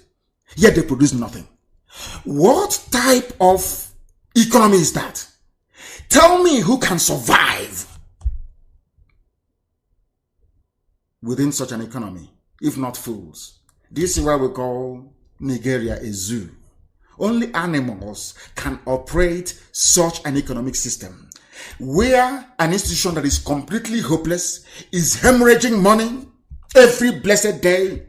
Yet they produce nothing. What type of economy is that? Tell me who can survive within such an economy, if not fools. This is why we call Nigeria a zoo. Only animals can operate such an economic system, where an institution that is completely hopeless is hemorrhaging money every blessed day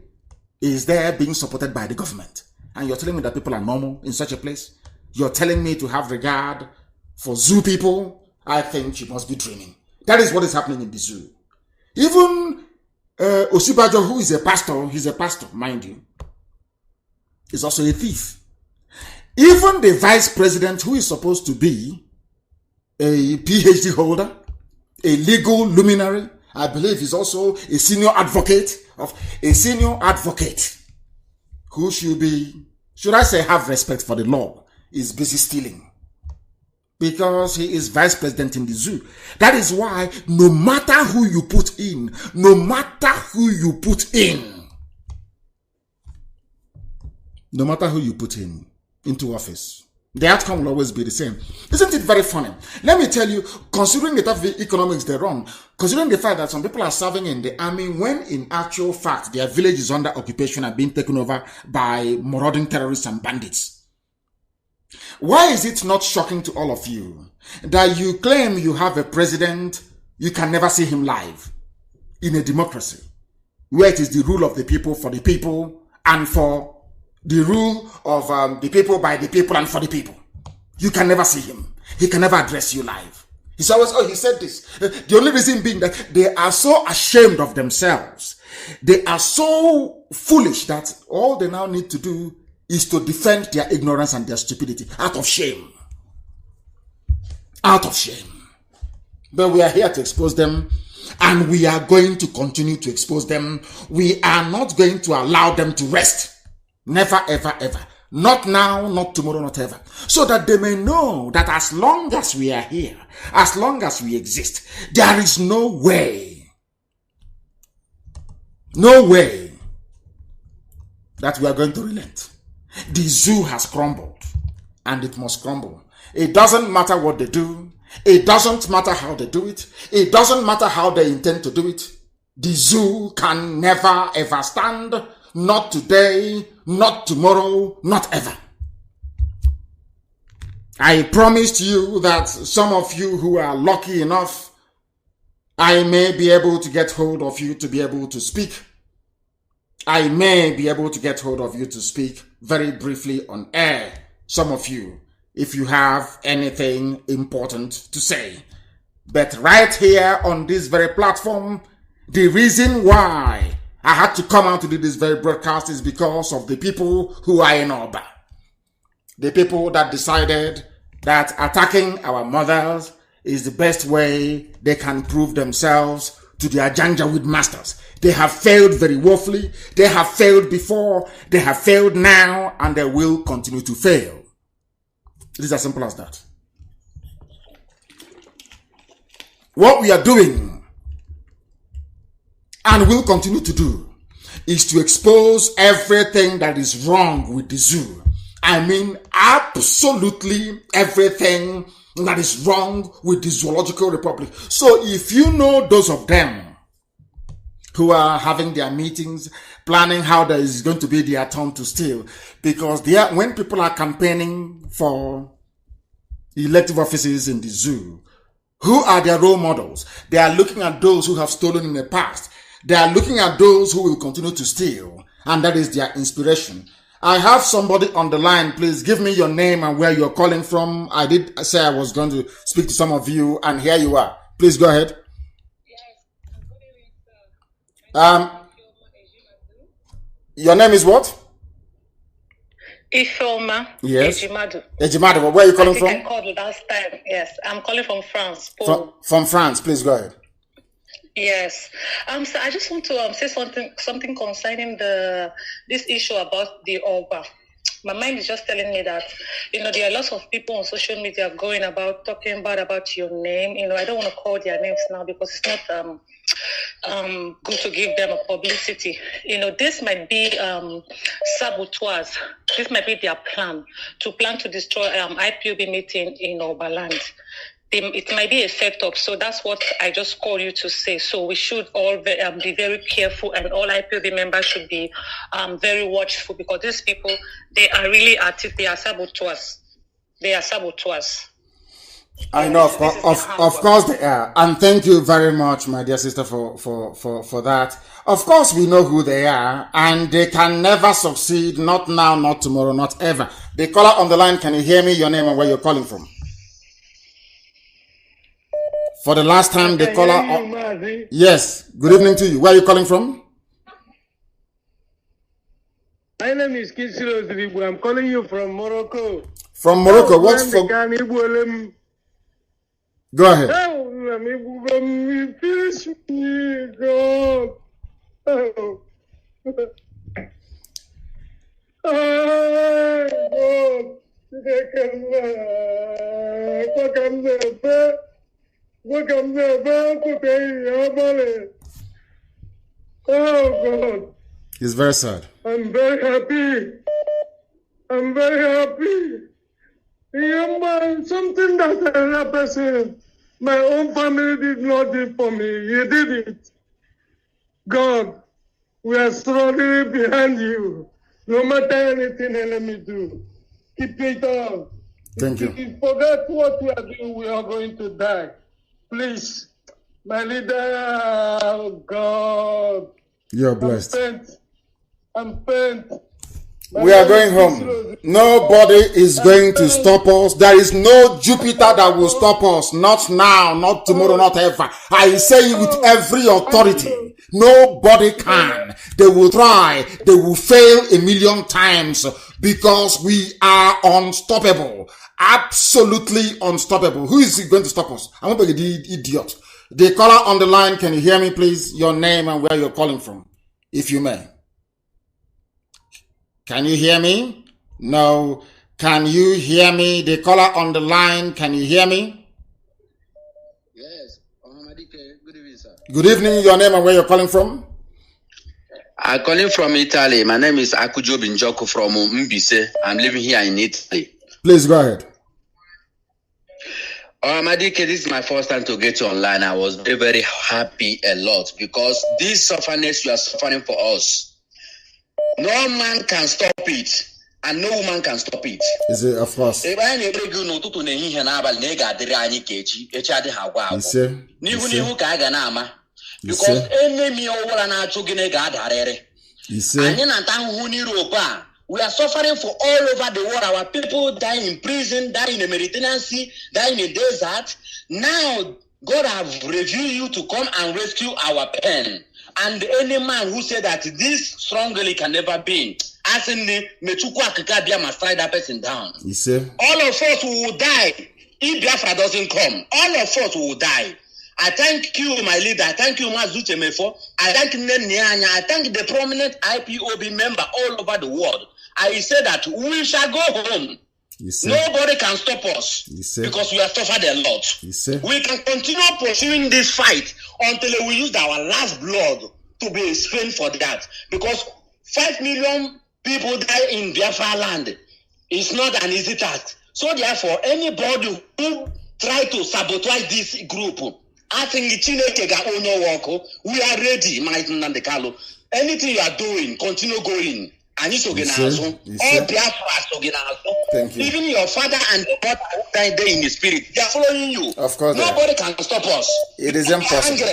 is there being supported by the government. And you're telling me that people are normal in such a place? You're telling me to have regard for zoo people? I think you must be dreaming. That is what is happening in the zoo. Even Osibajo, who is a pastor, he's a pastor, mind you, is also a thief. Even the vice president, who is supposed to be a PhD holder, a legal luminary, I believe is also a senior advocate who should be, should I say, have respect for the law, is busy stealing. Because he is vice president in the zoo. That is why no matter who you put in, into office, the outcome will always be the same. Isn't it very funny? Let me tell you, considering the type of economics they run, considering the fact that some people are serving in the army when in actual fact their village is under occupation and being taken over by marauding terrorists and bandits. Why is it not shocking to all of you that you claim you have a president, you can never see him live in a democracy where it is the rule of the people for the people and for the rule of the people by the people and for the people? You can never see him. He can never address you live. He's always, oh, he said this. The only reason being that they are so ashamed of themselves. They are so foolish that all they now need to do is to defend their ignorance and their stupidity out of shame. Out of shame. But we are here to expose them, and we are going to continue to expose them. We are not going to allow them to rest. Never, ever, ever. Not now, not tomorrow, not ever. So that they may know that as long as we are here, as long as we exist, there is no way that we are going to relent. The zoo has crumbled, and it must crumble. It doesn't matter what they do. It doesn't matter how they do it. It doesn't matter how they intend to do it. The zoo can never ever stand. Not today, not tomorrow, not ever. I promised you that some of you who are lucky enough, I may be able to get hold of you to be able to speak. I may be able to get hold of you to speak very briefly on air. Some of you, if you have anything important to say. But right here on this very platform, the reason why I had to come out to do this very broadcast is because of the people who are in Oba. The people that decided that attacking our mothers is the best way they can prove themselves to their Janjaweed masters. They have failed very woefully. They have failed before. They have failed now, and they will continue to fail. It is as simple as that. What we are doing and will continue to do is to expose everything that is wrong with the zoo. I mean, absolutely everything that is wrong with the Zoological Republic. So if you know those of them who are having their meetings, planning how there is going to be their turn to steal, because when people are campaigning for elective offices in the zoo, who are their role models? They are looking at those who have stolen in the past. They are looking at those who will continue to steal, and that is their inspiration. I have somebody on the line. Please give me your name and where you're calling from. I did say I was going to speak to some of you, and here you are. Please go ahead. Your name is what? Ifeoma. Yes. Ejimadu. Ejimadu. Where are you calling from? I called last time. Yes, I'm calling from France. From France. Please go ahead. Yes. So I just want to say something concerning this issue about the Oba. My mind is just telling me that, there are lots of people on social media going about talking bad about your name. I don't want to call their names now because it's not good to give them a publicity. This might be saboteurs. This might be their plan to destroy IPOB meeting in Oberland. It might be a setup, so that's what I just called you to say. So we should all be very careful, and all IPOB members should be very watchful, because these people, they are really at it. They are saboteurs. I know, of course they are. And thank you very much, my dear sister, for that. Of course, we know who they are, and they can never succeed, not now, not tomorrow, not ever. The caller on the line, can you hear me? Your name and where you're calling from? For the last time, the caller... Yes, good evening to you. Where are you calling from? My name is Kisilo Ziribu. I'm calling you from Morocco. From Morocco, what's for... Go ahead. Oh God. It's very sad. I'm very happy. I'm very happy. Something that another person, my own family did not do for me. You did it. God, we are struggling behind you. No matter anything, let me do. Keep it on. Thank you. If you forget what we are doing, we are going to die. Please, my leader, oh God. You're blessed. I'm spent. We are going home. Nobody is going to stop us. There is no Jupiter that will stop us. Not now, not tomorrow, not ever. I say it with every authority. Nobody can. They will try. They will fail a million times because we are unstoppable. Absolutely unstoppable. Who is going to stop us? I'm not an idiot. The caller on the line, can you hear me, please? Your name and where you're calling from, if you may. Can you hear me? No. Can you hear me? The caller on the line, can you hear me? Yes. Good evening, sir. Good evening. Your name and where you're calling from? I'm calling from Italy. My name is Akujo Binjoko from Mbise. I'm living here in Italy. Please go ahead. Madike, this is my first time to get you online. I was very, very happy a lot because this suffering you are suffering for us. No man can stop it, and no woman can stop it. Is it, of course? Because enemy we are suffering for all over the world. Our people die in prison, die in the Mediterranean Sea, die in the desert. Now, God have revealed you to come and rescue our pen. And any man who said that this strongly can never be, as in the Metukwa must strike that person down. All of us will die if Biafra doesn't come. All of us will die. I thank you, my leader. I thank you, Mazuche Mefo. I thank Nyanya. I thank the prominent IPOB member all over the world. I say that we shall go home. Nobody can stop us because we have suffered a lot. We can continue pursuing this fight until we use our last blood to be spent for that. Because 5 million people die in Biafra land. It's not an easy task. So therefore, anybody who try to sabotage this group, I think we are ready, my Nandekalo. Anything you are doing, continue going. And it's all Thank you. Even your father and your mother who died there in the spirit, they are following you. Of course. Nobody can stop us. It is impossible.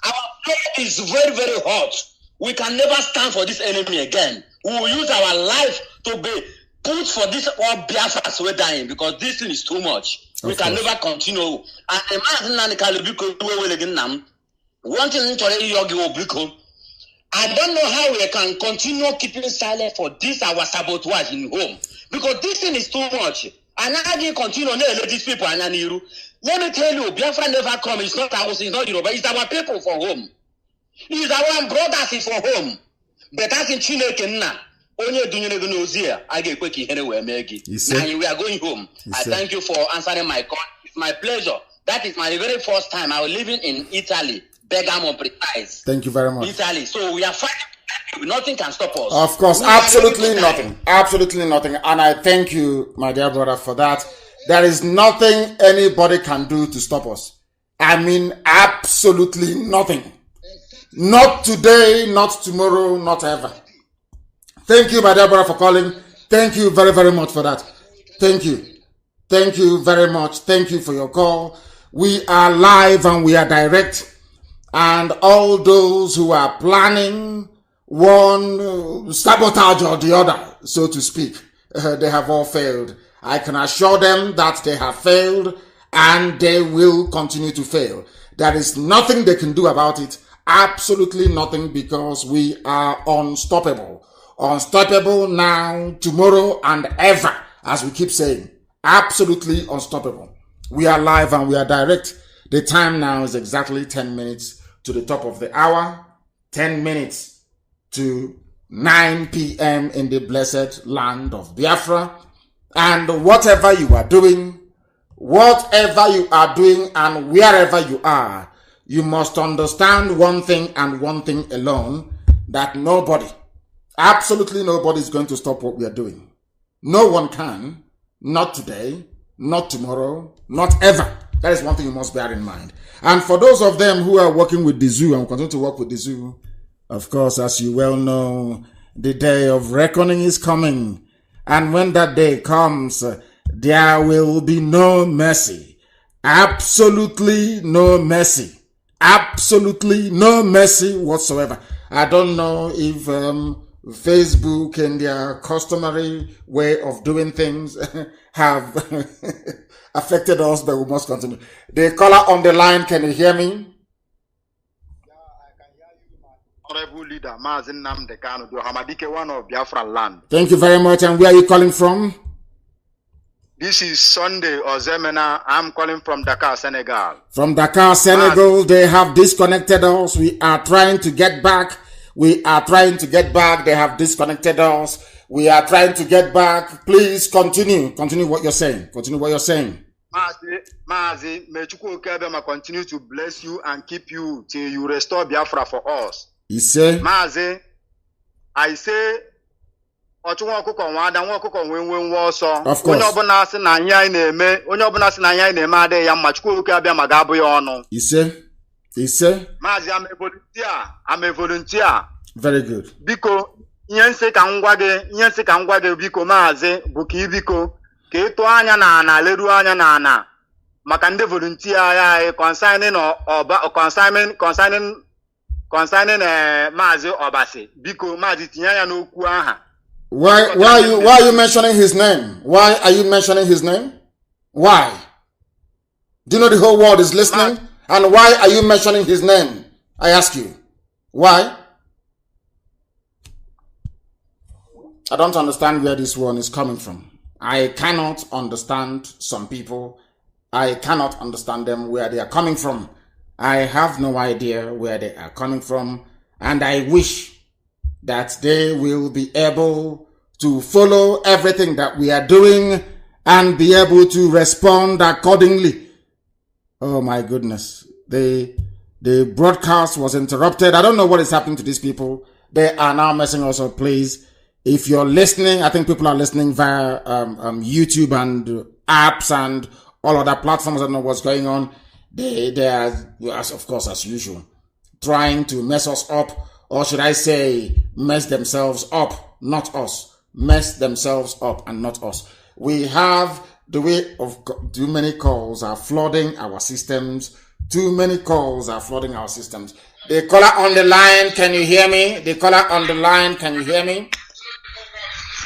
Our blood is very, very hot. We can never stand for this enemy again. We will use our life to be put for this all Biafras we're dying because this thing is too much. We can never continue. And one thing I don't know how we can continue keeping silent for this our sabotage in home. Because this thing is too much. And I can continue to let these people and let me tell you, Biafra never come. It's not our, it's not Yoruba. It's our people for home. It's our brothers for home. But as in Chineke na, onye dunye no here. I get quick here we make it. And we are going home. I thank you for answering my call. It's my pleasure. That is my very first time. I was living in Italy. Bergamo precise. Thank you very much. Italy. So we are fighting. Nothing can stop us. Of course, absolutely nothing. Absolutely nothing. And I thank you, my dear brother, for that. There is nothing anybody can do to stop us. I mean, absolutely nothing. Not today, not tomorrow, not ever. Thank you, my dear brother, for calling. Thank you very, very much for that. Thank you. Thank you very much. Thank you for your call. We are live and we are direct. And all those who are planning one sabotage or the other, so to speak, they have all failed. I can assure them that they have failed and they will continue to fail. There is nothing they can do about it. Absolutely nothing, because we are unstoppable. Unstoppable now, tomorrow, and ever, as we keep saying. Absolutely unstoppable. We are live and we are direct. The time now is exactly 10 minutes to the top of the hour. 10 minutes to 9 p.m. in the blessed land of Biafra. And whatever you are doing and wherever you are, you must understand one thing and one thing alone, that nobody, absolutely nobody is going to stop what we are doing. No one can, not today, not tomorrow, not ever. That is one thing you must bear in mind. And for those of them who are working with the zoo and continue to work with the zoo, of course, as you well know, the day of reckoning is coming. And when that day comes, there will be no mercy. Absolutely no mercy. Absolutely no mercy whatsoever. I don't know if Facebook and their customary way of doing things have affected us, but we must continue. The caller on the line, can you hear me? Honorable Leader, MAZI NNAMDI KANU, the Hamadike one of Biafra land. Thank you very much. And where are you calling from? This is Sunday Ozemena. I'm calling from Dakar, Senegal. From Dakar, Senegal, they have disconnected us. We are trying to get back. They have disconnected us. We are trying to get back. Please continue. Continue what you're saying. MAZI, may Chukwu Okebema continue to bless you and keep you till you restore Biafra for us. He said, MAZI, I say, of course. He said, MAZI, I'm a volunteer. Very good. Biko, Yense Kangwage, Biko MAZI, Buki Biko, Keto Anya Nana, Ledu Anya Nana, Makande volunteer consigning MAZI Obasi, Biko MAZI Tianya no Kuaha. Why are you mentioning his name? Why are you mentioning his name? Why? Do you know the whole world is listening? And why are you mentioning his name? I ask you. Why? I don't understand where this one is coming from. I cannot understand some people. I cannot understand them where they are coming from. I have no idea where they are coming from. And I wish that they will be able to follow everything that we are doing and be able to respond accordingly. Oh my goodness. The broadcast was interrupted. I don't know what is happening to these people. They are now messing us up. Please, if you're listening, I think people are listening via YouTube and apps and all other platforms. I don't know what's going on. They are, of course, as usual, trying to mess us up. Or should I say, mess themselves up, not us. Mess themselves up and not us. We have the way of too many calls are flooding our systems. Too many calls are flooding our systems. The caller on the line, can you hear me? The caller on the line, can you hear me?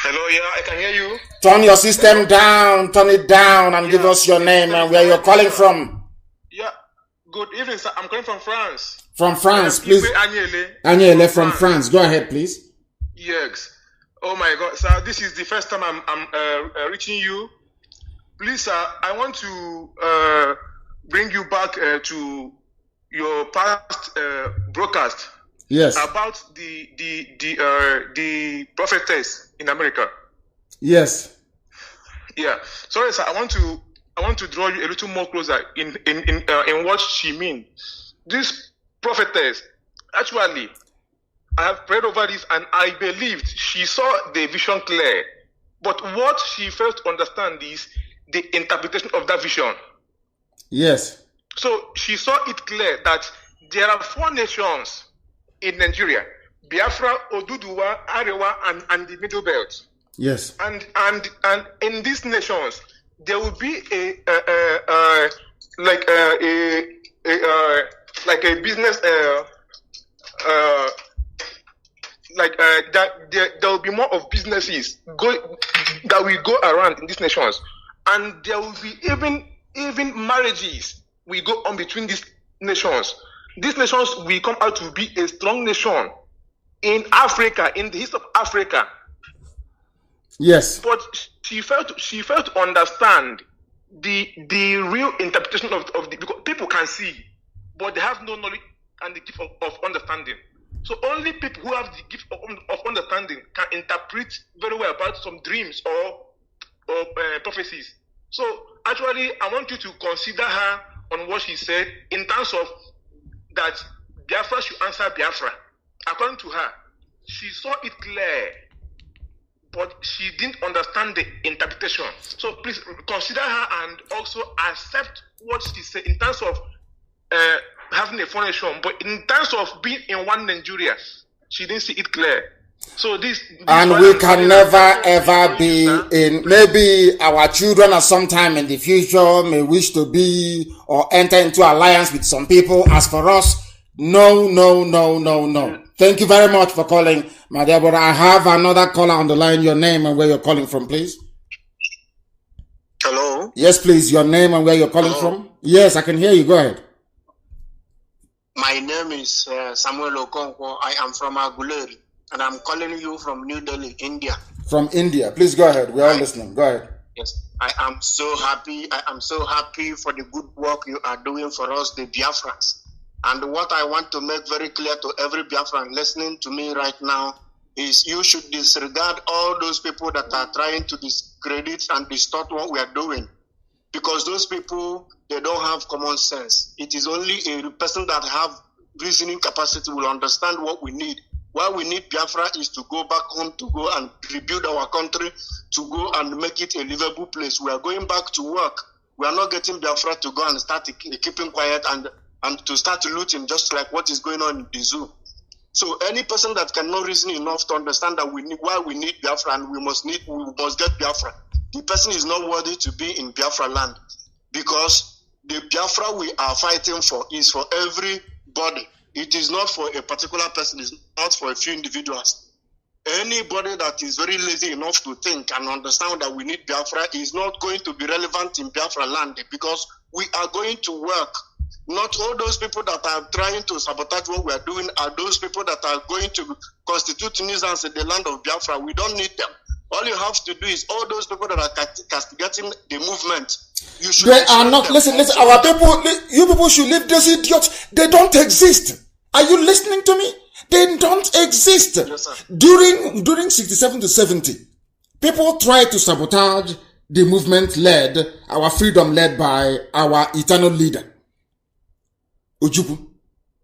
Hello, yeah, I can hear you. Turn your system down, turn it down, and give us your name and where you're calling from. Yeah, good evening, sir. I'm calling from France. From France, please. Agnele from France. Go ahead, please. Yes. Oh my God, sir, this is the first time I'm reaching you. Please, sir, I want to bring you back to your past broadcast. Yes. About the prophetess in America. Yes. Yeah. Sorry, sir. I want to draw you a little more closer in what she means. This prophetess, actually, I have prayed over this and I believed she saw the vision clear. But what she failed to understand is the interpretation of that vision. Yes. So she saw it clear that there are 4 nations in Nigeria: Biafra, Oduduwa, Arewa, and the Middle Belt. Yes. And in these nations, there will be a business there will be more of businesses that will go around in these nations, and there will be even marriages will go on between these nations. These nations will come out to be a strong nation in Africa, in the east of Africa. Yes. But she failed to understand the real interpretation of the, because people can see, but they have no knowledge and the gift of understanding. So only people who have the gift of understanding can interpret very well about some dreams or prophecies. So actually, I want you to consider her on what she said in terms of that Biafra should answer Biafra. According to her, she saw it clear, but she didn't understand the interpretation. So please consider her and also accept what she said in terms of having a foreign nation, but in terms of being in one Nigeria, she didn't see it clear. So this and we can never ever be in. Maybe our children at some time in the future may wish to be or enter into alliance with some people. As for us, no. Thank you very much for calling, my dear brother. I have another caller on the line. Your name and where you're calling from, please. Hello. Yes, please. Your name and where you're calling from. Yes, I can hear you. Go ahead. My name is Samuel Okonkwo. I am from Aguleri, and I'm calling you from New Delhi, India. From India. Please go ahead. We're all listening. Go ahead. Yes. I am so happy. I am so happy for the good work you are doing for us, the Biafrans. And what I want to make very clear to every Biafran listening to me right now is you should disregard all those people that are trying to discredit and distort what we are doing. Because those people, they don't have common sense. It is only a person that have reasoning capacity will understand what we need. What we need Biafra is to go back home, to go and rebuild our country, to go and make it a livable place. We are going back to work. We are not getting Biafra to go and start keeping quiet and to start looting just like what is going on in the zoo. So any person that cannot reason enough to understand that why we need Biafra and we must get Biafra, the person is not worthy to be in Biafra land, because the Biafra we are fighting for is for everybody. It is not for a particular person. It's not for a few individuals. Anybody that is very lazy enough to think and understand that we need Biafra is not going to be relevant in Biafra land, because we are going to work. Not all those people that are trying to sabotage what we are doing are those people that are going to constitute nuisance in the land of Biafra. We don't need them. All you have to do is all those people that are castigating the movement. You should. They are not. Listen. Our people, you people should leave those idiots. They don't exist. Are you listening to me? They don't exist. Yes, sir. During 67 to 70, people tried to sabotage the movement our freedom led by our eternal leader, Ojukwu.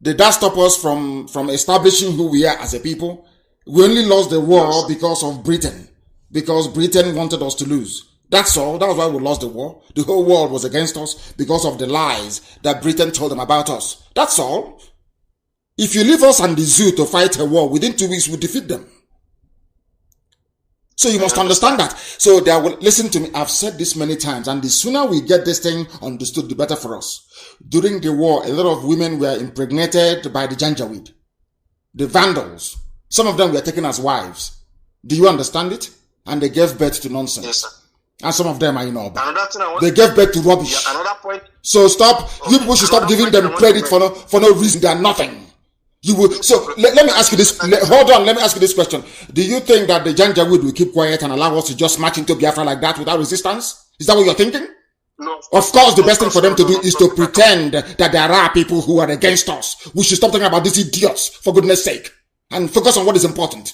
Did that stop us from establishing who we are as a people? We only lost the war because of Britain. Because Britain wanted us to lose. That's all. That was why we lost the war. The whole world was against us because of the lies that Britain told them about us. That's all. If you leave us and the zoo to fight a war, within 2 weeks we'll defeat them. So you must understand that. So they will listen to me. I've said this many times, and the sooner we get this thing understood, the better for us. During the war, a lot of women were impregnated by the Janjaweed, the Vandals. Some of them were taken as wives. Do you understand it? And they gave birth to nonsense. Yes, sir. And some of them are Another thing they gave birth to rubbish. Yeah, another point. So stop. You people should stop giving them credit for no reason. They are nothing. You will. So let me ask you this. Hold on. Let me ask you this question. Do you think that the Janjaweed will keep quiet and allow us to just march into Biafra like that without resistance? Is that what you're thinking? No. Of course, the best thing for them to do is to pretend that there are people who are against us. We should stop talking about these idiots, for goodness sake, and focus on what is important.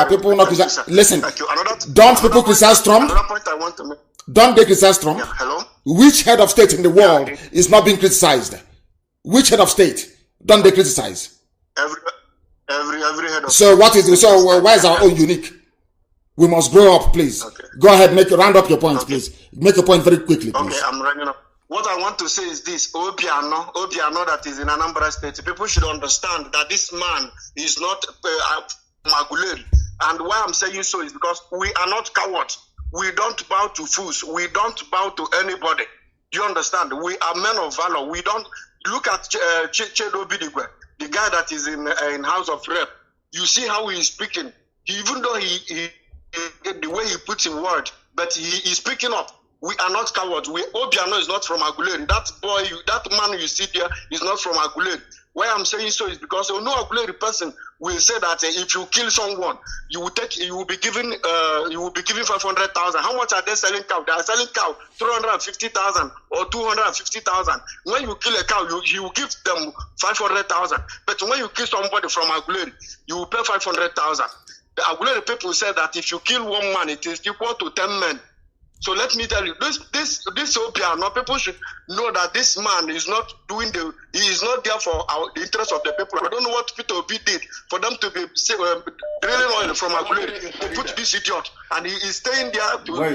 People not listen. Don't people criticize Trump? Another point I want to make. Don't they criticize Trump? Yeah, hello? Which head of state in the world is not being criticized? Which head of state don't they criticize? Every head of state. Why is our own unique? We must grow up, please. Okay. Go ahead, round up your points, please. Make your point very quickly, please. Okay, I'm running up. What I want to say is this: Obiano that is in Anambra State. People should understand that this man is not Maguleri. And why I'm saying so is because we are not cowards. We don't bow to fools. We don't bow to anybody. Do you understand? We are men of valor. We don't look at Chedo Bidigwe, the guy that is in House of Rep. You see how he is speaking. Even though he the way he puts in word, but he is speaking up. We are not cowards. Obiano is not from Aguleri. That boy, that man you see there is not from Aguleri. Why I'm saying so is because no Aguleri person will say that if you kill someone, you will be given 500,000. How much are they selling cow? They are selling cow 350,000 or 250,000. When you kill a cow, you give them 500,000. But when you kill somebody from Aguleri, you will pay 500,000. The Aguleri people say that if you kill one man, it is equal to 10 men. So let me tell you, this Obiano, people should know that this man is not he is not there for the interest of the people. I don't know what Peter Obi did for them to be drilling oil from Aguleri to put this idiot, and he is staying there to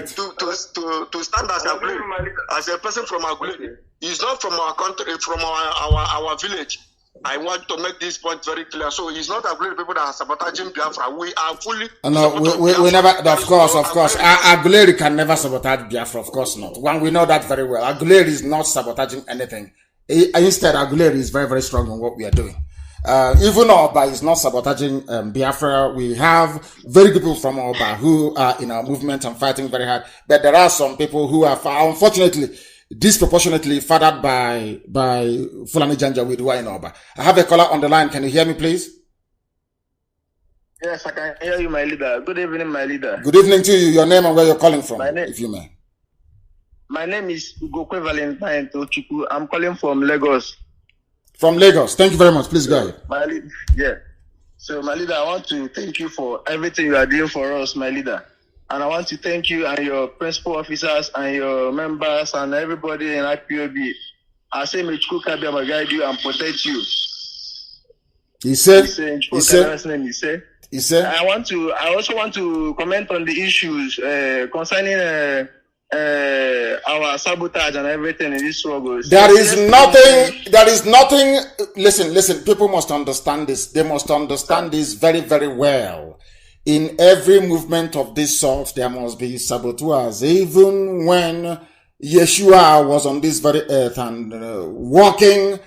stand as Aguleri, as a person from Aguleri. He is not from our country, from our village. I want to make this point very clear. So it's not Aguleri people that are sabotaging Biafra. We are fully. No, we never. Of course. Aguleri can never sabotage Biafra. Of course not. One, we know that very well. Aguleri is not sabotaging anything. Instead, Aguleri is very, very strong in what we are doing. Even Oba is not sabotaging Biafra. We have very good people from Oba who are in our movement and fighting very hard. But there are some people who are, unfortunately, disproportionately fathered by Fulani Janjaweed who are in Oba. I have a caller on the line. Can you hear me, please? Yes, I can hear you, my leader. Good evening, my leader. Good evening to you. Your name and where you're calling from, if you may. My name is Ugokwe Valentine Tochukwu. I'm calling from Lagos. From Lagos. Thank you very much. Please go ahead. So, my leader, I want to thank you for everything you are doing for us, my leader. And I want to thank you and your principal officers and your members and everybody in IPOB. I say, may Chukwu Kabiyama guide you and protect you. He said. I also want to comment on the issues concerning our sabotage and everything in this struggle. There is nothing. Listen. People must understand this. They must understand this very, very well. In every movement of this sort, there must be saboteurs. Even when Yeshua was on this very earth and walking,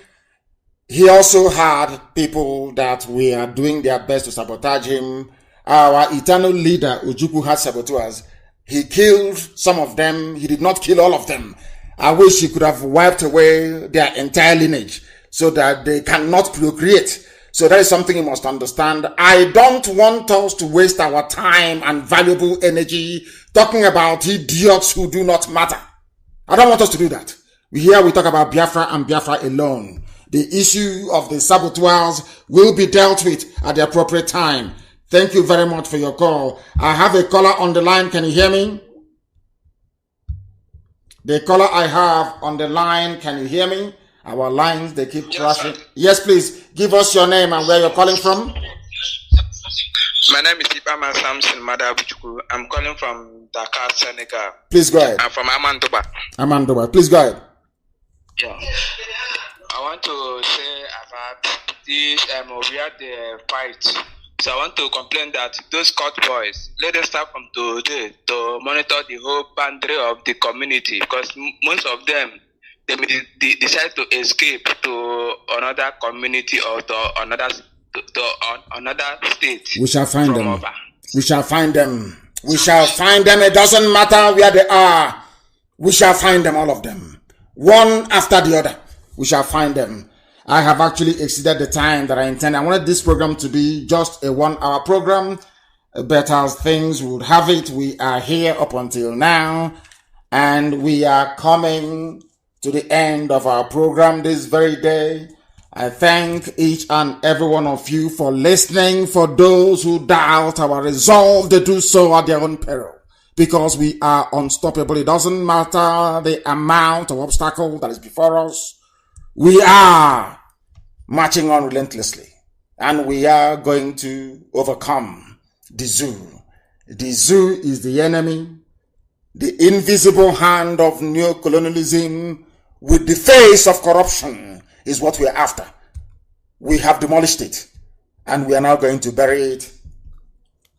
he also had people that were doing their best to sabotage him. Our eternal leader, Ojukwu, had saboteurs. He killed some of them. He did not kill all of them. I wish he could have wiped away their entire lineage so that they cannot procreate. So that is something you must understand. I don't want us to waste our time and valuable energy talking about idiots who do not matter. I don't want us to do that. Here we talk about Biafra and Biafra alone. The issue of the saboteurs will be dealt with at the appropriate time. Thank you very much for your call. I have a caller on the line. Can you hear me? The caller I have on the line, can you hear me? Our lines, they keep crashing. Yes, please. Give us your name and where you're calling from. My name is Ipama Samson Madabuchuku. I'm calling from Dakar, Senegal. Please go ahead. I'm from Amandoba. Amandoba. Please go ahead. Yeah. I want to say about this, we had the fight. So I want to complain that those court boys, let them start from today to monitor the whole boundary of the community, because most of them, they decide to escape to another community or to another state. We shall find them. We shall find them. We shall find them. It doesn't matter where they are. We shall find them, all of them. One after the other. We shall find them. I have actually exceeded the time that I intended. I wanted this program to be just a 1-hour program. But as things would have it, we are here up until now. And we are coming to the end of our program this very day. I thank each and every one of you for listening. For those who doubt our resolve, they do so at their own peril, because we are unstoppable. It doesn't matter the amount of obstacle that is before us. We are marching on relentlessly, and we are going to overcome the zoo. The zoo is the enemy, the invisible hand of neocolonialism with the face of corruption is what we are after. We have demolished it, and we are now going to bury it,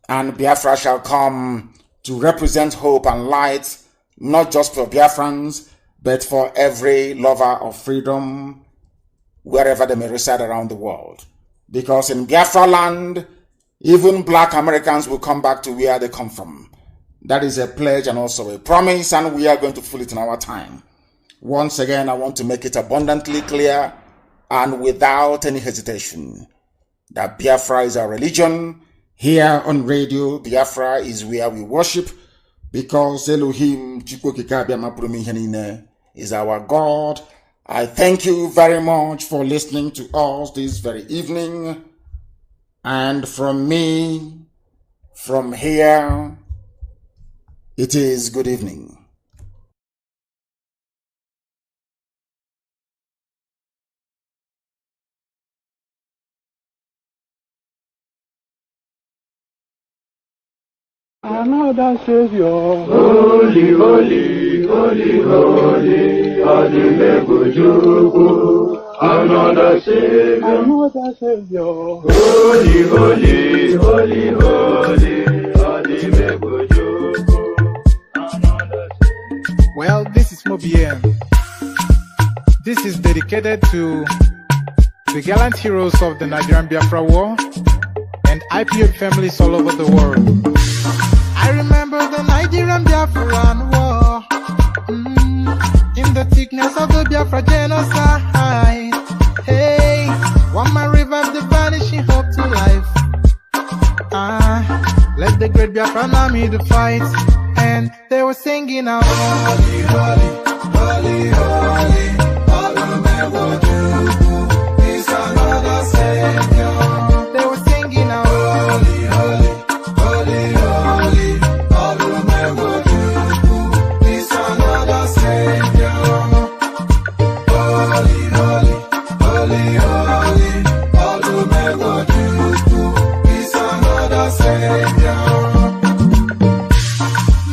and Biafra shall come to represent hope and light, not just for Biafrans, but for every lover of freedom, wherever they may reside around the world. Because in Biafra land, even black Americans will come back to where they come from. That is a pledge and also a promise, and we are going to fulfill it in our time. Once again, I want to make it abundantly clear and without any hesitation that Biafra is our religion. Here on radio, Biafra is where we worship, because Elohim is our God. I thank you very much for listening to us this very evening. And from me, from here, it is good evening. Another Savior, holy, holy, holy, holy, another Savior, holy, holy, holy, holy, Well, this is MoBM. This is dedicated to the gallant heroes of the Nigerian Biafra War and IPOB families all over the world. I remember the Nigerian Biafran War, in the thickness of the Biafra genocide. Hey, one man revived the vanishing hope to life. Let the great Biafran army to fight, and they were singing out, holy, holy, holy, holy, is another Savior. They were singing out, holy, holy, holy, holy, is another Savior. Holy, holy, holy, holy, is another Savior.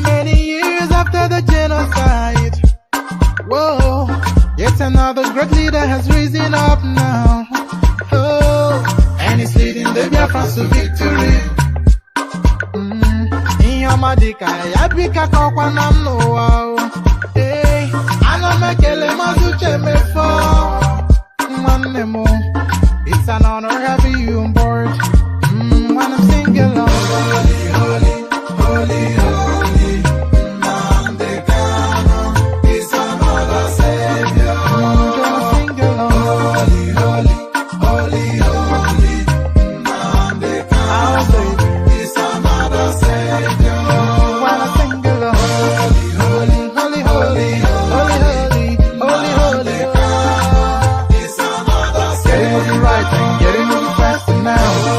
Many years after the genocide, whoa, yet another great leader has risen up now. Oh, and he's leading the Biafrans to victory. Inyamadika yabika kwa namno wao. Hey, anamekele mazuche mefo. Mwanemo, it's an honor having you on board. When I'm singing along, holy, holy,